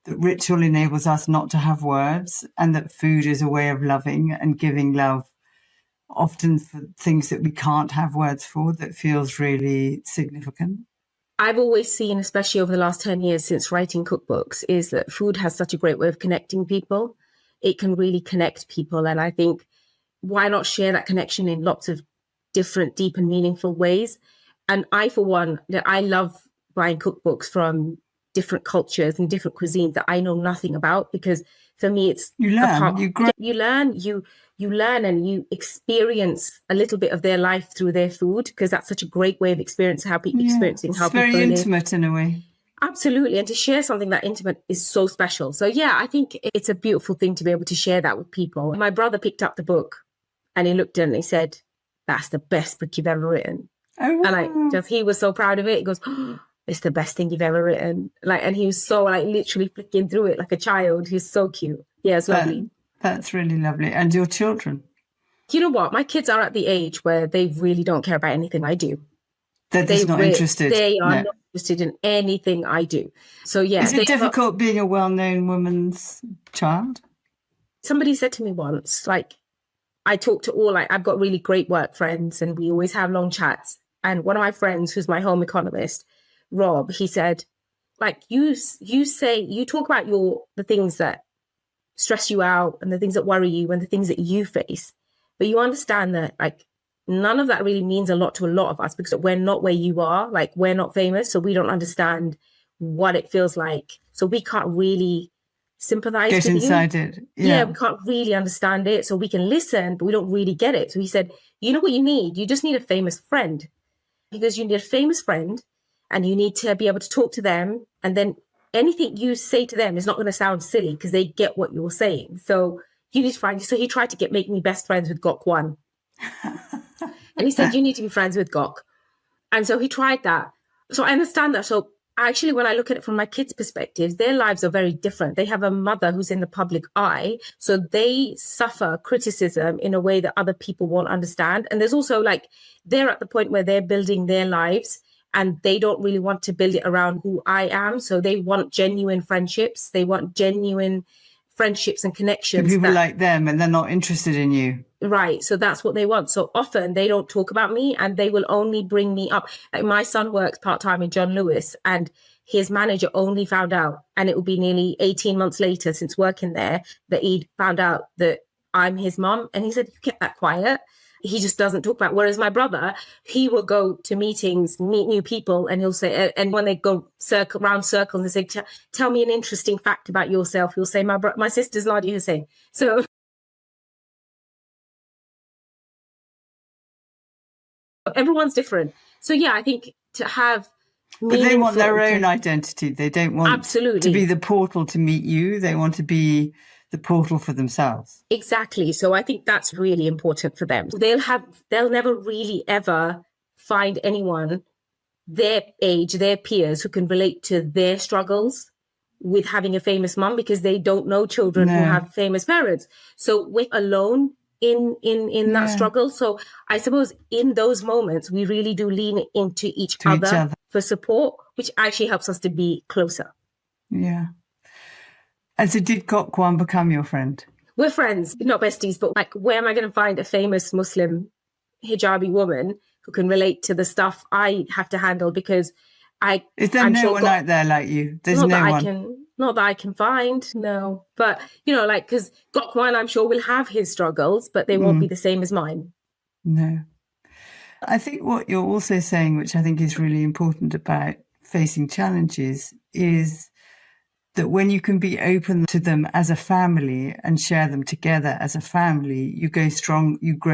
that ritual enables us not to have words, and that food is a way of loving and giving love, often for things that we can't have words for, that feels really significant. I've always seen, especially over the last 10 years since writing cookbooks, is that food has such a great way of connecting people. It can really connect people. And I think, why not share that connection in lots of different, deep and meaningful ways? And I, for one, that I love buying cookbooks from different cultures and different cuisines that I know nothing about, because for me, it's you learn, you learn and you experience a little bit of their life through their food, because that's such a great way of experiencing how people it's very intimate in a way. Absolutely. And to share something that intimate is so special. So yeah, I think it's a beautiful thing to be able to share that with people. My brother picked up the book and he looked at it and he said, "That's the best book you've ever written." Oh, wow. And he was so proud of it. He goes, "Oh, it's the best thing you've ever written." And he was so literally flicking through it like a child. He's so cute. Yeah, it's lovely. That's really lovely. And your children? You know what? My kids are at the age where they really don't care about anything I do. They're just not interested. They are not interested in anything I do. So yeah. Is it difficult being a well-known woman's child? Somebody said to me once, I talk to I've got really great work friends and we always have long chats. And one of my friends, who's my home economist, Rob, he said, you talk about the things that stress you out and the things that worry you and the things that you face. But you understand that none of that really means a lot to a lot of us, because we're not where you are. We're not famous, so we don't understand what it feels like. So we can't really sympathize with you. Get inside it. Yeah, we can't really understand it. So we can listen, but we don't really get it. So he said, you know what you need? You just need a famous friend. Because you need a famous friend and you need to be able to talk to them. And then anything you say to them is not going to sound silly because they get what you're saying. So you need to find. So he tried to make me best friends with Gok Wan. And he said, you need to be friends with Gok. And so he tried that. So I understand that. So actually, when I look at it from my kids' perspective, their lives are very different. They have a mother who's in the public eye. So they suffer criticism in a way that other people won't understand. And there's also they're at the point where they're building their lives and they don't really want to build it around who I am. So they want genuine friendships. They want genuine friendships and connections. People like them, and they're not interested in you. Right. So that's what they want. So often they don't talk about me and they will only bring me up. My son works part-time in John Lewis and his manager only found out, and it will be nearly 18 months later since working there, that he'd found out that I'm his mom. And he said, you kept that quiet. He just doesn't talk about it. Whereas my brother, he will go to meetings, meet new people, and he'll say, and when they go round circles and say, tell me an interesting fact about yourself, he'll say, my sister's Nadiya Hussain. So everyone's different. So yeah, I think to have But they want their own identity. They don't want to be the portal to meet you. They want to be the portal for themselves. Exactly. So I think that's really important for them. They'll never really ever find anyone their age, their peers, who can relate to their struggles with having a famous mum, because they don't know children who have famous parents. So we're alone in that struggle. So I suppose in those moments, we really do lean into each other for support, which actually helps us to be closer. Yeah. And so did Gok Wan become your friend? We're friends, not besties, but where am I going to find a famous Muslim hijabi woman who can relate to the stuff I have to handle? Because Is there no one out there like you? There's no one. Not that I can find, no. But, because Gok Wan, I'm sure, will have his struggles, but they won't be the same as mine. No. I think what you're also saying, which I think is really important about facing challenges, is that when you can be open to them as a family and share them together as a family, you grow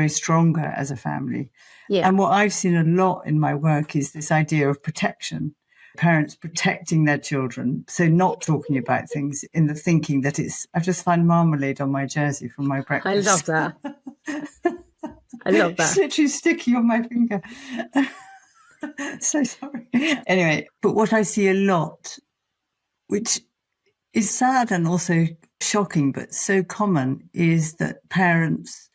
stronger as a family. Yeah. And what I've seen a lot in my work is this idea of protection, parents protecting their children. So not talking about things in the thinking that I've just found marmalade on my jersey from my breakfast. I love that. I love that. It's literally sticky on my finger. So sorry. Anyway, but what I see a lot, which is sad and also shocking, but so common, is that parents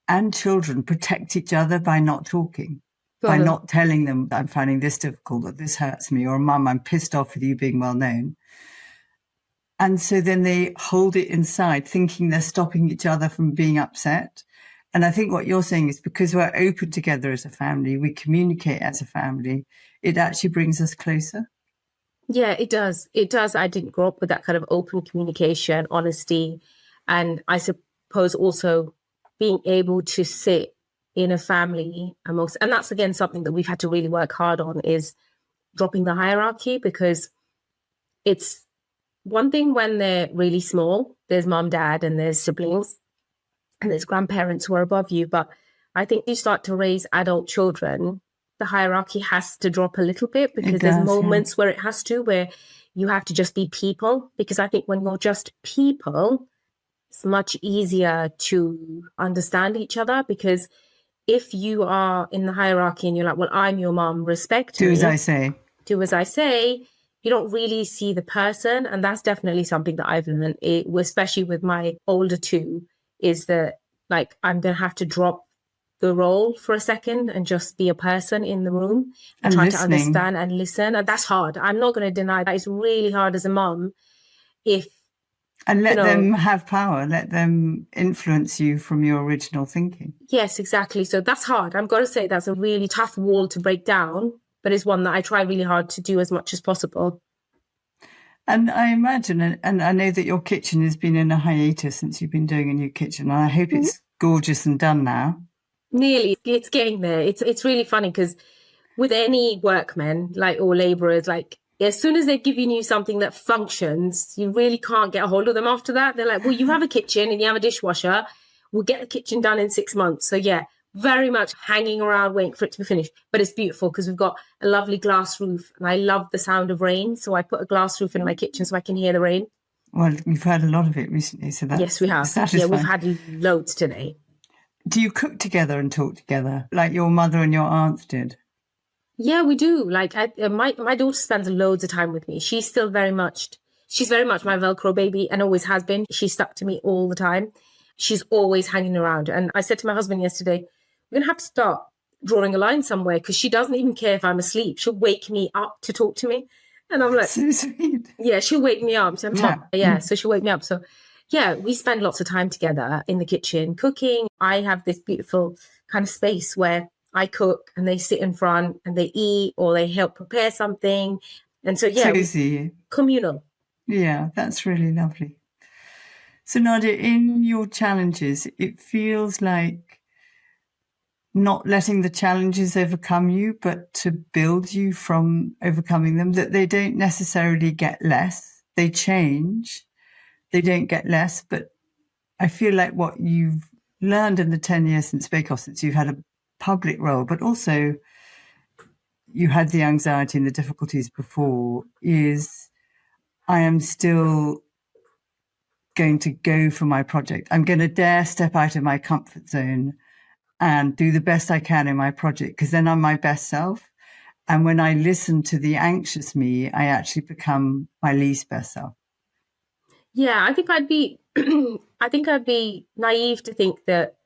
and children protect each other by not talking, by not telling them, I'm finding this difficult, or this hurts me, or Mum, I'm pissed off with you being well known. And so then they hold it inside, thinking they're stopping each other from being upset. And I think what you're saying is because we're open together as a family, we communicate as a family, it actually brings us closer. Yeah, it does. It does. I didn't grow up with that kind of open communication, honesty. And I suppose also being able to sit in a family and that's again something that we've had to really work hard on, is dropping the hierarchy, because it's one thing when they're really small, there's mom, dad, and there's siblings, and there's grandparents who are above you. But I think you start to raise adult children, the hierarchy has to drop a little bit, because there's moments where it has to, where you have to just be people. Because I think when you're just people, it's much easier to understand each other. Because if you are in the hierarchy and you're like, well, I'm your mom, respect me. Do as I say. Do as I say. You don't really see the person. And that's definitely something that I've learned, especially with my older two, is that like I'm going to have to drop the role for a second and just be a person in the room and try to understand and listen. And that's hard. I'm not going to deny that. It's really hard as a mom. And let them have power. Let them influence you from your original thinking. Yes, exactly. So that's hard. I'm going to say that's a really tough wall to break down, but it's one that I try really hard to do as much as possible. And I imagine, and I know that your kitchen has been in a hiatus since you've been doing a new kitchen. And I hope it's gorgeous and done now. Nearly. It's getting there. It's really funny because with any workmen, like, or labourers, like, as soon as they've given you something that functions, you really can't get a hold of them after that. They're like, well, you have a kitchen and you have a dishwasher. We'll get the kitchen done in 6 months. So yeah, very much hanging around waiting for it to be finished. But it's beautiful because we've got a lovely glass roof and I love the sound of rain. So I put a glass roof in my kitchen so I can hear the rain. Well, you've had a lot of it recently. So that's yes, we have. satisfying. Yeah, we've had loads today. Do you cook together and talk together like your mother and your aunts did? Yeah, we do. Like my daughter spends loads of time with me. She's very much my Velcro baby and always has been. She's stuck to me all the time. She's always hanging around. And I said to my husband yesterday, we're going to have to start drawing a line somewhere because she doesn't even care if I'm asleep. She'll wake me up to talk to me. And I'm like, so sweet. Yeah, she'll wake me up. So so she'll wake me up. So yeah, we spend lots of time together in the kitchen cooking. I have this beautiful kind of space where I cook and they sit in front and they eat or they help prepare something. And so, yeah, communal. Yeah, that's really lovely. So Nadiya, in your challenges, it feels like not letting the challenges overcome you, but to build you from overcoming them, that they don't necessarily get less. They change. They don't get less. But I feel like what you've learned in the 10 years since Bake Off, since you've had a public role, but also you had the anxiety and the difficulties before, is I am still going to go for my project. I'm going to dare step out of my comfort zone and do the best I can in my project, because then I'm my best self. And when I listen to the anxious me, I actually become my least best self. Yeah, I think I'd be naive to think that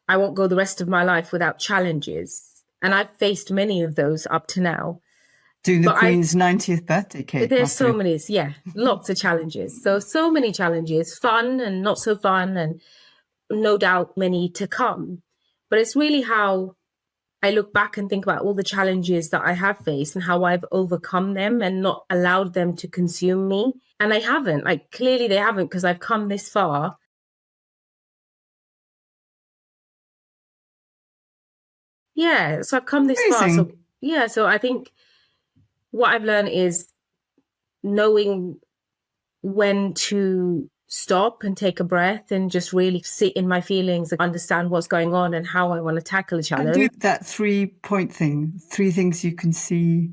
I won't go the rest of my life without challenges. And I've faced many of those up to now. Doing the Queen's 90th birthday cake. There's so many, lots of challenges. So many challenges, fun and not so fun, and no doubt many to come. But it's really how I look back and think about all the challenges that I have faced and how I've overcome them and not allowed them to consume me. And I haven't, clearly they haven't, because I've come this far. Yeah, so I've come this far. So I think what I've learned is knowing when to stop and take a breath and just really sit in my feelings and understand what's going on and how I want to tackle a And challenge. do that 3-point thing. 3 things you can see,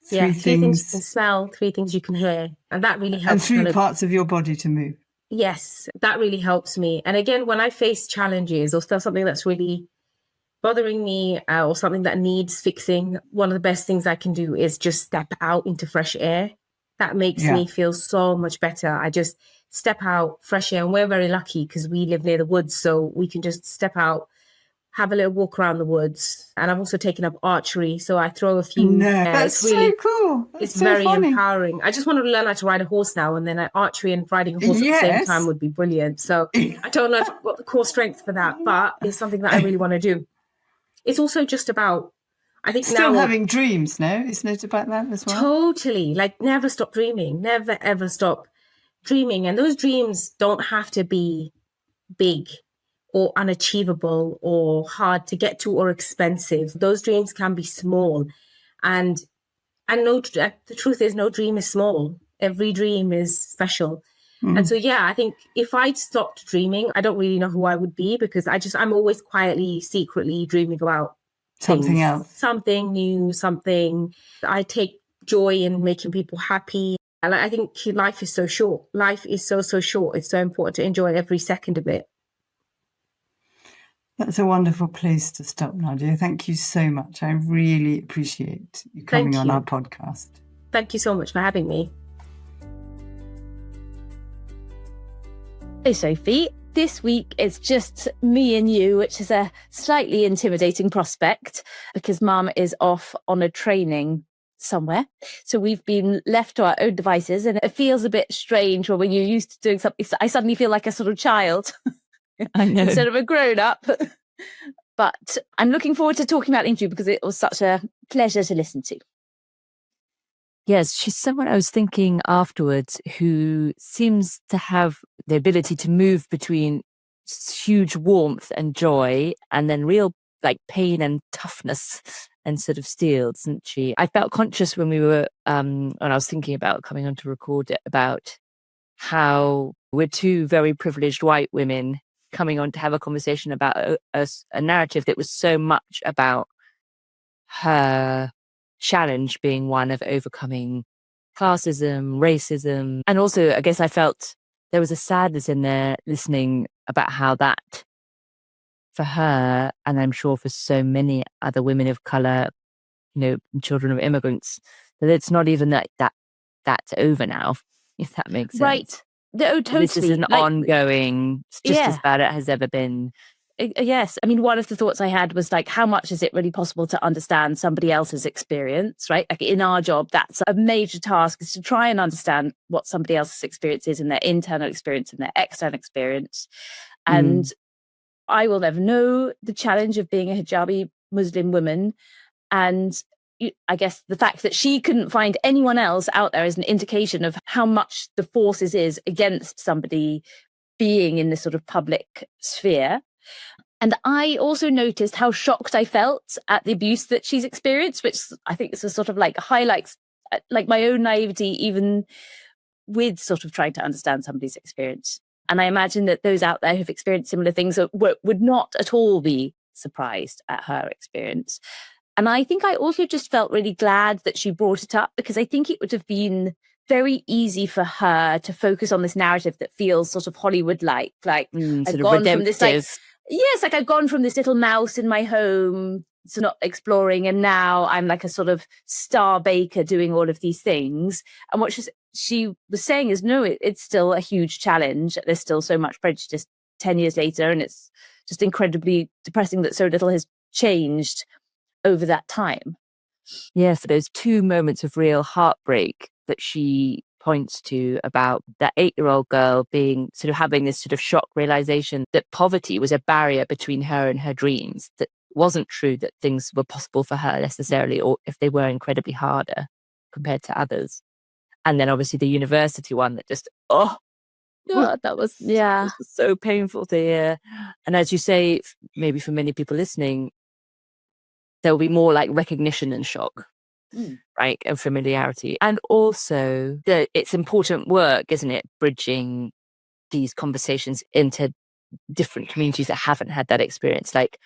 3 3 things you can things, smell, 3 things you can hear. And that really and helps. 3 parts of your body to move. Yes, that really helps me. And again, when I face challenges or stuff, something that's really bothering me or something that needs fixing, one of the best things I can do is just step out into fresh air. That makes me feel so much better. I just step out, fresh air. And we're very lucky because we live near the woods, so we can just step out, have a little walk around the woods. And I've also taken up archery, so I throw a few. No, that's really, so cool. That's it's so very funny. empowering. I just wanted to learn how to ride a horse now, and then archery and riding a horse at the same time would be brilliant. So I don't know if I've got the core strength for that, but it's something that I really want to do. It's also just about, I think still now having dreams, no? Isn't it about that as well? Totally. Like never stop dreaming, never ever stop dreaming. And those dreams don't have to be big or unachievable or hard to get to or expensive. Those dreams can be small. And the truth is no dream is small. Every dream is special. And so, I think if I'd stopped dreaming, I don't really know who I would be because I'm always quietly, secretly dreaming about something else, something new, something. I take joy in making people happy. And I think life is so short. Life is so short. It's so important to enjoy every second of it. That's a wonderful place to stop, Nadiya. Thank you so much. I really appreciate you coming on our podcast. Thank you so much for having me. Hey, Sophie. This week it's just me and you, which is a slightly intimidating prospect because Mum is off on a training somewhere. So we've been left to our own devices, and it feels a bit strange when you're used to doing something. I suddenly feel like a sort of child I know. instead of a grown-up. But I'm looking forward to talking about the interview because it was such a pleasure to listen to. Yes, she's someone I was thinking afterwards who seems to have the ability to move between huge warmth and joy and then real like pain and toughness and sort of steel, doesn't she? I felt conscious when we were, when I was thinking about coming on to record it, about how we're 2 very privileged white women coming on to have a conversation about a narrative that was so much about her challenge being one of overcoming classism, racism. And also, I guess I felt there was a sadness in there listening about how that, for her, and I'm sure for so many other women of colour, children of immigrants, that it's not even that's over now, if that makes sense. Right. Oh, totally. This is an ongoing, just as bad as it has ever been. Yes. I mean, one of the thoughts I had was like, how much is it really possible to understand somebody else's experience, right? Like in our job, that's a major task, is to try and understand what somebody else's experience is and their internal experience and their external experience. And I will never know the challenge of being a hijabi Muslim woman. And I guess the fact that she couldn't find anyone else out there is an indication of how much the forces is against somebody being in this sort of public sphere. And I also noticed how shocked I felt at the abuse that she's experienced, which I think is a sort of like highlights like my own naivety, even with sort of trying to understand somebody's experience. And I imagine that those out there who've experienced similar things would not at all be surprised at her experience. And I think I also just felt really glad that she brought it up, because I think it would have been very easy for her to focus on this narrative that feels sort of Hollywood-like. Like I've gone from this, I've gone from this little mouse in my home to not exploring, and now I'm like a sort of star baker doing all of these things. And what she was saying is, no, it's still a huge challenge. There's still so much prejudice 10 years later, and it's just incredibly depressing that so little has changed over that time. Yes, those 2 moments of real heartbreak that she points to, about that 8-year-old girl being sort of having this sort of shock realization that poverty was a barrier between her and her dreams, that wasn't true that things were possible for her necessarily, or if they were incredibly harder compared to others. And then obviously the university one that just, that was so painful to hear. And as you say, maybe for many people listening, there will be more like recognition and shock right? And familiarity. And also it's important work, isn't it? Bridging these conversations into different communities that haven't had that experience. Like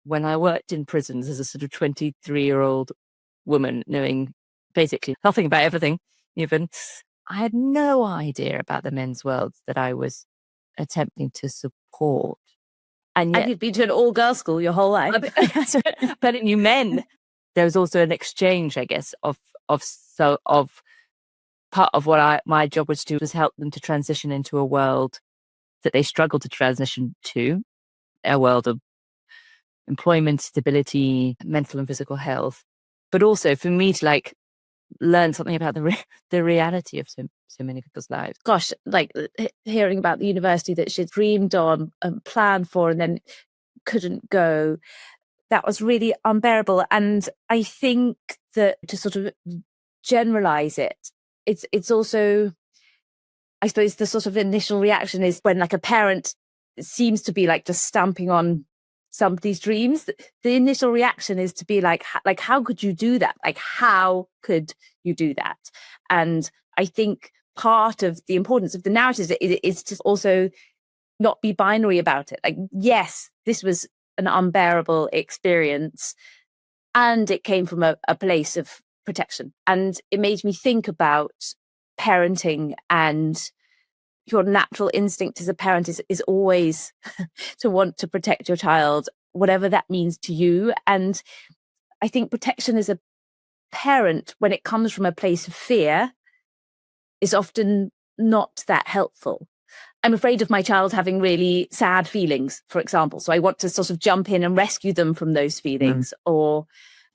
when I worked in prisons as a sort of 23-year-old woman, knowing basically nothing about everything, even, I had no idea about the men's world that I was attempting to support. And yet, you've been to an all-girls school your whole life. but it knew men. There was also an exchange, I guess, of part of what my job was to do was help them to transition into a world that they struggled to transition to, a world of employment, stability, mental and physical health, but also for me to like learn something about the reality of so many people's lives. Gosh, like hearing about the university that she dreamed on and planned for and then couldn't go, that was really unbearable. And I think that to sort of generalize it, it's also, I suppose the sort of initial reaction is when like a parent seems to be like just stamping on somebody's dreams, the initial reaction is to be like how could you do that? Like, how could you do that? And I think part of the importance of the narrative is to also not be binary about it. Like, yes, this was an unbearable experience and it came from a place of protection. And it made me think about parenting, and your natural instinct as a parent is always to want to protect your child, whatever that means to you. And I think protection as a parent, when it comes from a place of fear, is often not that helpful. I'm afraid of my child having really sad feelings, for example. So I want to sort of jump in and rescue them from those feelings, or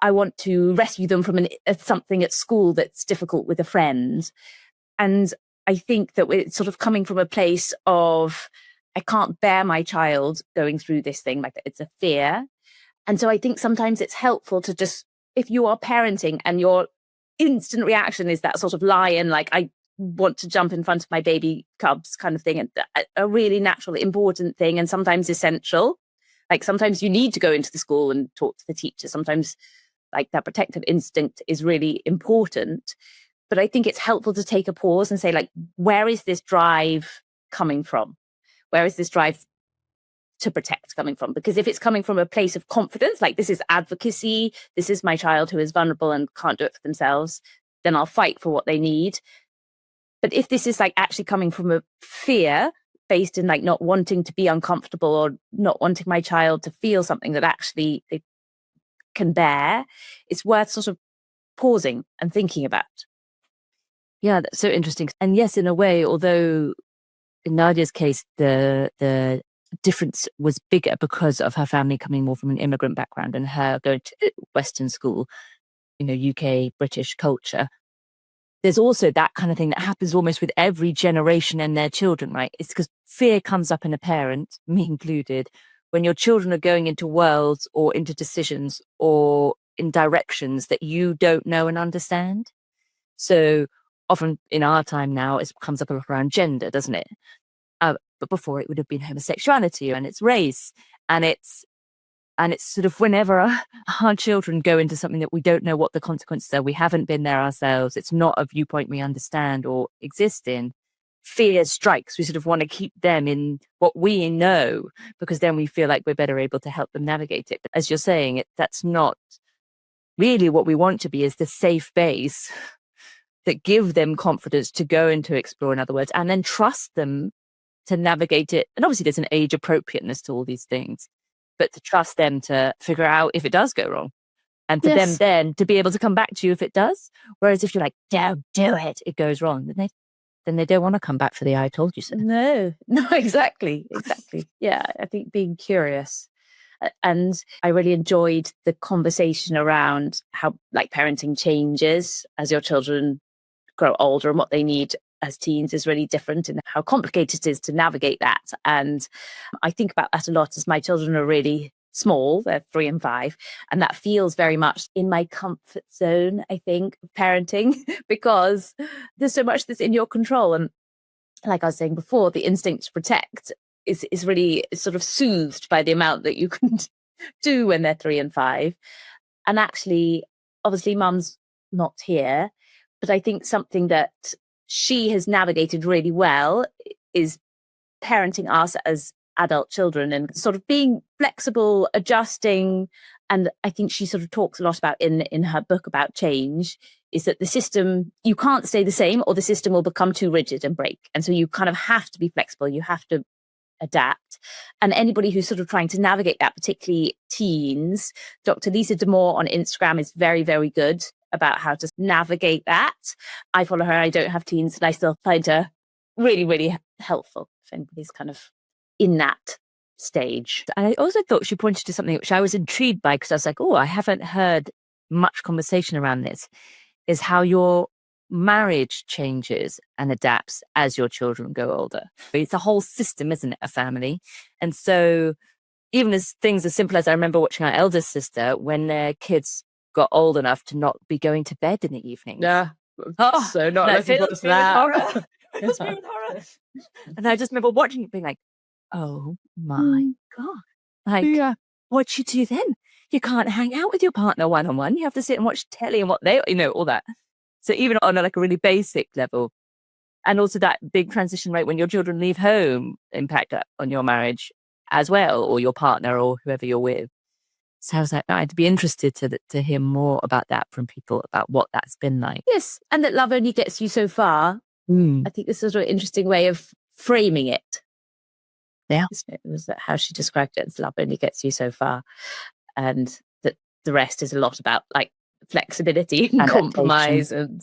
I want to rescue them from something at school that's difficult with a friend. And I think that it's sort of coming from a place of, I can't bear my child going through this thing, like it's a fear. And so I think sometimes it's helpful to just, if you are parenting and your instant reaction is that sort of lion, like I want to jump in front of my baby cubs kind of thing, and a really natural, important thing, and sometimes essential. Like sometimes you need to go into the school and talk to the teacher. Sometimes like that protective instinct is really important. But I think it's helpful to take a pause and say, like, where is this drive coming from? Where is this drive to protect coming from? Because if it's coming from a place of confidence, like this is advocacy, this is my child who is vulnerable and can't do it for themselves, then I'll fight for what they need. But if this is like actually coming from a fear based in like not wanting to be uncomfortable or not wanting my child to feel something that actually they can bear, it's worth sort of pausing and thinking about. Yeah, that's so interesting. And yes, in a way, although in Nadia's case, the difference was bigger because of her family coming more from an immigrant background and her going to Western school, UK, British culture. There's also that kind of thing that happens almost with every generation and their children, right? It's because fear comes up in a parent, me included, when your children are going into worlds or into decisions or in directions that you don't know and understand. So often in our time now, it comes up around gender, doesn't it? But before it would have been homosexuality and it's race, and it's sort of whenever our children go into something that we don't know what the consequences are, we haven't been there ourselves, it's not a viewpoint we understand or exist in, fear strikes. We sort of want to keep them in what we know, because then we feel like we're better able to help them navigate it. But as you're saying, that's not really what we want to be, is the safe base that give them confidence to go and to explore, in other words, and then trust them to navigate it. And obviously there's an age appropriateness to all these things, but to trust them to figure out if it does go wrong, and for them then to be able to come back to you if it does. Whereas if you're like, don't do it, it goes wrong, then they don't want to come back for the I told you so. No, exactly. Yeah, I think being curious. And I really enjoyed the conversation around how like parenting changes as your children grow older, and what they need as teens is really different, and how complicated it is to navigate that. And I think about that a lot as my children are really small, they're 3 and 5, and that feels very much in my comfort zone, I think, of parenting, because there's so much that's in your control. And like I was saying before, the instinct to protect is really sort of soothed by the amount that you can do when they're 3 and 5. And actually, obviously, mums not here. But I think something that she has navigated really well is parenting us as adult children and sort of being flexible, adjusting. And I think she sort of talks a lot about in her book about change, is that the system, you can't stay the same or the system will become too rigid and break. And so you kind of have to be flexible. You have to adapt. And anybody who's sort of trying to navigate that, particularly teens, Dr. Lisa D'Amour on Instagram is very, very good about how to navigate that. I follow her. I don't have teens, and I still find her really, really helpful if anybody's kind of in that stage. And I also thought she pointed to something which I was intrigued by, because I was like, oh, I haven't heard much conversation around this, is how your marriage changes and adapts as your children go older. It's a whole system, isn't it? A family. And so even as things as simple as, I remember watching our eldest sister when their kids got old enough to not be going to bed in the evening. Yeah. So not looking forward to that. Horror. It was me with horror. And I just remember watching it being like, oh my God. Like, what you do then? You can't hang out with your partner one-on-one. You have to sit and watch telly and what they, all that. So even on a really basic level, and also that big transition rate when your children leave home impact on your marriage as well, or your partner or whoever you're with. So I was like, I'd be interested to hear more about that from people, about what that's been like. Yes, and that love only gets you so far. I think this is an interesting way of framing it. Yeah. It was how she described it, as love only gets you so far. And that the rest is a lot about like flexibility and compromise. And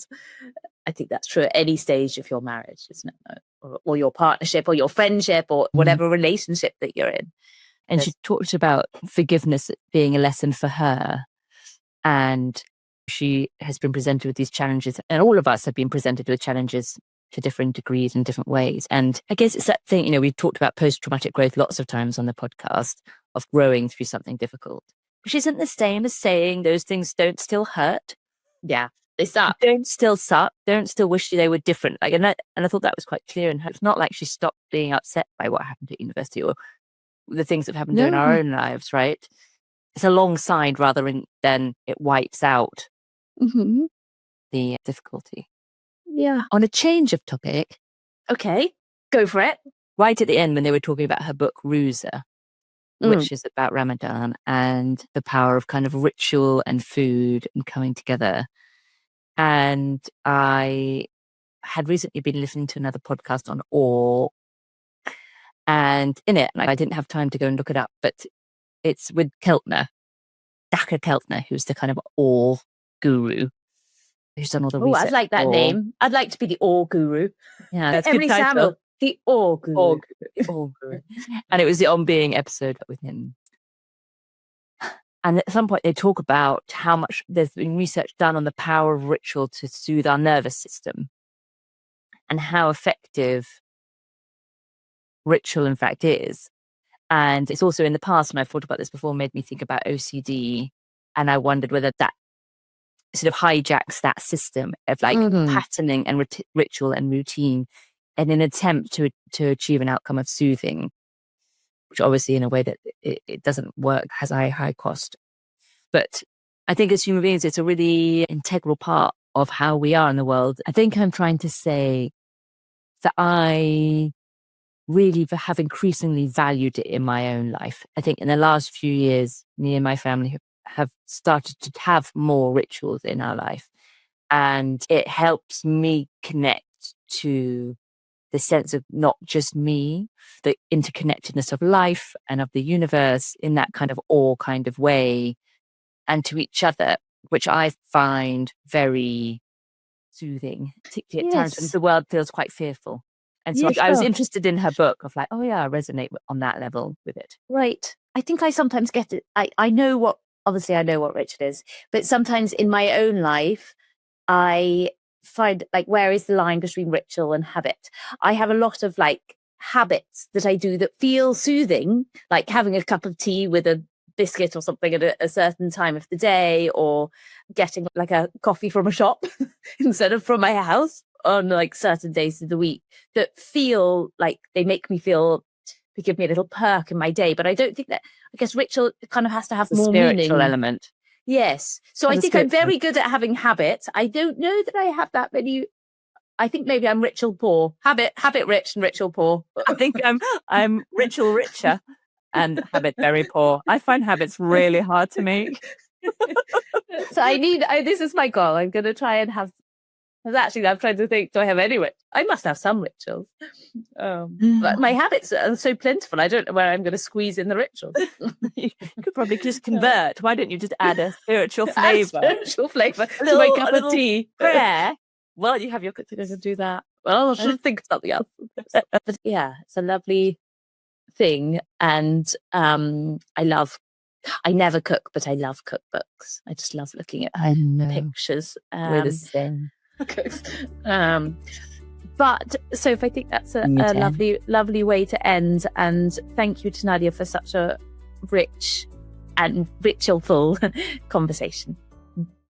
I think that's true at any stage of your marriage, isn't it? Or your partnership or your friendship or whatever relationship that you're in. And she talked about forgiveness being a lesson for her. And she has been presented with these challenges, and all of us have been presented with challenges to different degrees and different ways. And I guess it's that thing, we've talked about post-traumatic growth lots of times on the podcast, of growing through something difficult, which isn't the same as saying those things don't still hurt. Yeah, they suck. Don't still suck. Don't still wish they were different. Like, and I thought that was quite clear in her. It's not like she stopped being upset by what happened at university or the things that have happened in our own lives, right? It's alongside rather than it wipes out the difficulty. Yeah. On a change of topic. Okay, go for it. Right at the end when they were talking about her book, Ruza, which is about Ramadan and the power of kind of ritual and food and coming together. And I had recently been listening to another podcast on awe. And in it, I didn't have time to go and look it up, but it's with Keltner, Daka Keltner, who's the kind of awe guru, who's done all the research. I'd like that name. I'd like to be the awe guru. Yeah, that's Emily good title. Samuel, the awe guru. Awe guru. And it was the On Being episode with him. And at some point they talk about how much there's been research done on the power of ritual to soothe our nervous system and how effective ritual in fact is. And it's also in the past, and I've thought about this before, made me think about OCD. And I wondered whether that sort of hijacks that system of like patterning and ritual and routine in an attempt to achieve an outcome of soothing, which obviously in a way that it doesn't work, has a high cost. But I think as human beings, it's a really integral part of how we are in the world. I think I'm trying to say that I really have increasingly valued it in my own life. I think in the last few years, me and my family have started to have more rituals in our life. And it helps me connect to the sense of not just me, the interconnectedness of life and of the universe in that kind of awe kind of way, and to each other, which I find very soothing, particularly at times when the world feels quite fearful. And so I was interested in her book of like, oh yeah, I resonate on that level with it. Right. I think I sometimes get it. I know what ritual is, but sometimes in my own life, I find like, where is the line between ritual and habit? I have a lot of like habits that I do that feel soothing, like having a cup of tea with a biscuit or something at a certain time of the day, or getting like a coffee from a shop instead of from my house on like certain days of the week, that feel like they make me feel, they give me a little perk in my day. But I don't think that, I guess ritual kind of has to have more spiritual meaning. element. Yes. So I think I'm very good at having habits. I don't know that I have that many. I think maybe I'm ritual poor. Habit rich and ritual poor. I think I'm ritual richer and habit very poor. I find habits really hard to make. So this is my goal. I'm going to try and have, actually I'm trying to think, do I have any? I must have some rituals. But my habits are so plentiful. I don't know where I'm going to squeeze in the rituals. You could probably just convert. Why don't you just add a spiritual flavour? Spiritual flavour to my cup of tea. Prayer. Well, you have your good to do that. Well, I should think of something else. But yeah, it's a lovely thing. And I never cook, but I love cookbooks. I just love looking at pictures. We're the same. But Soph, I think that's a lovely way to end. And thank you to Nadiya for such a rich and ritualful conversation.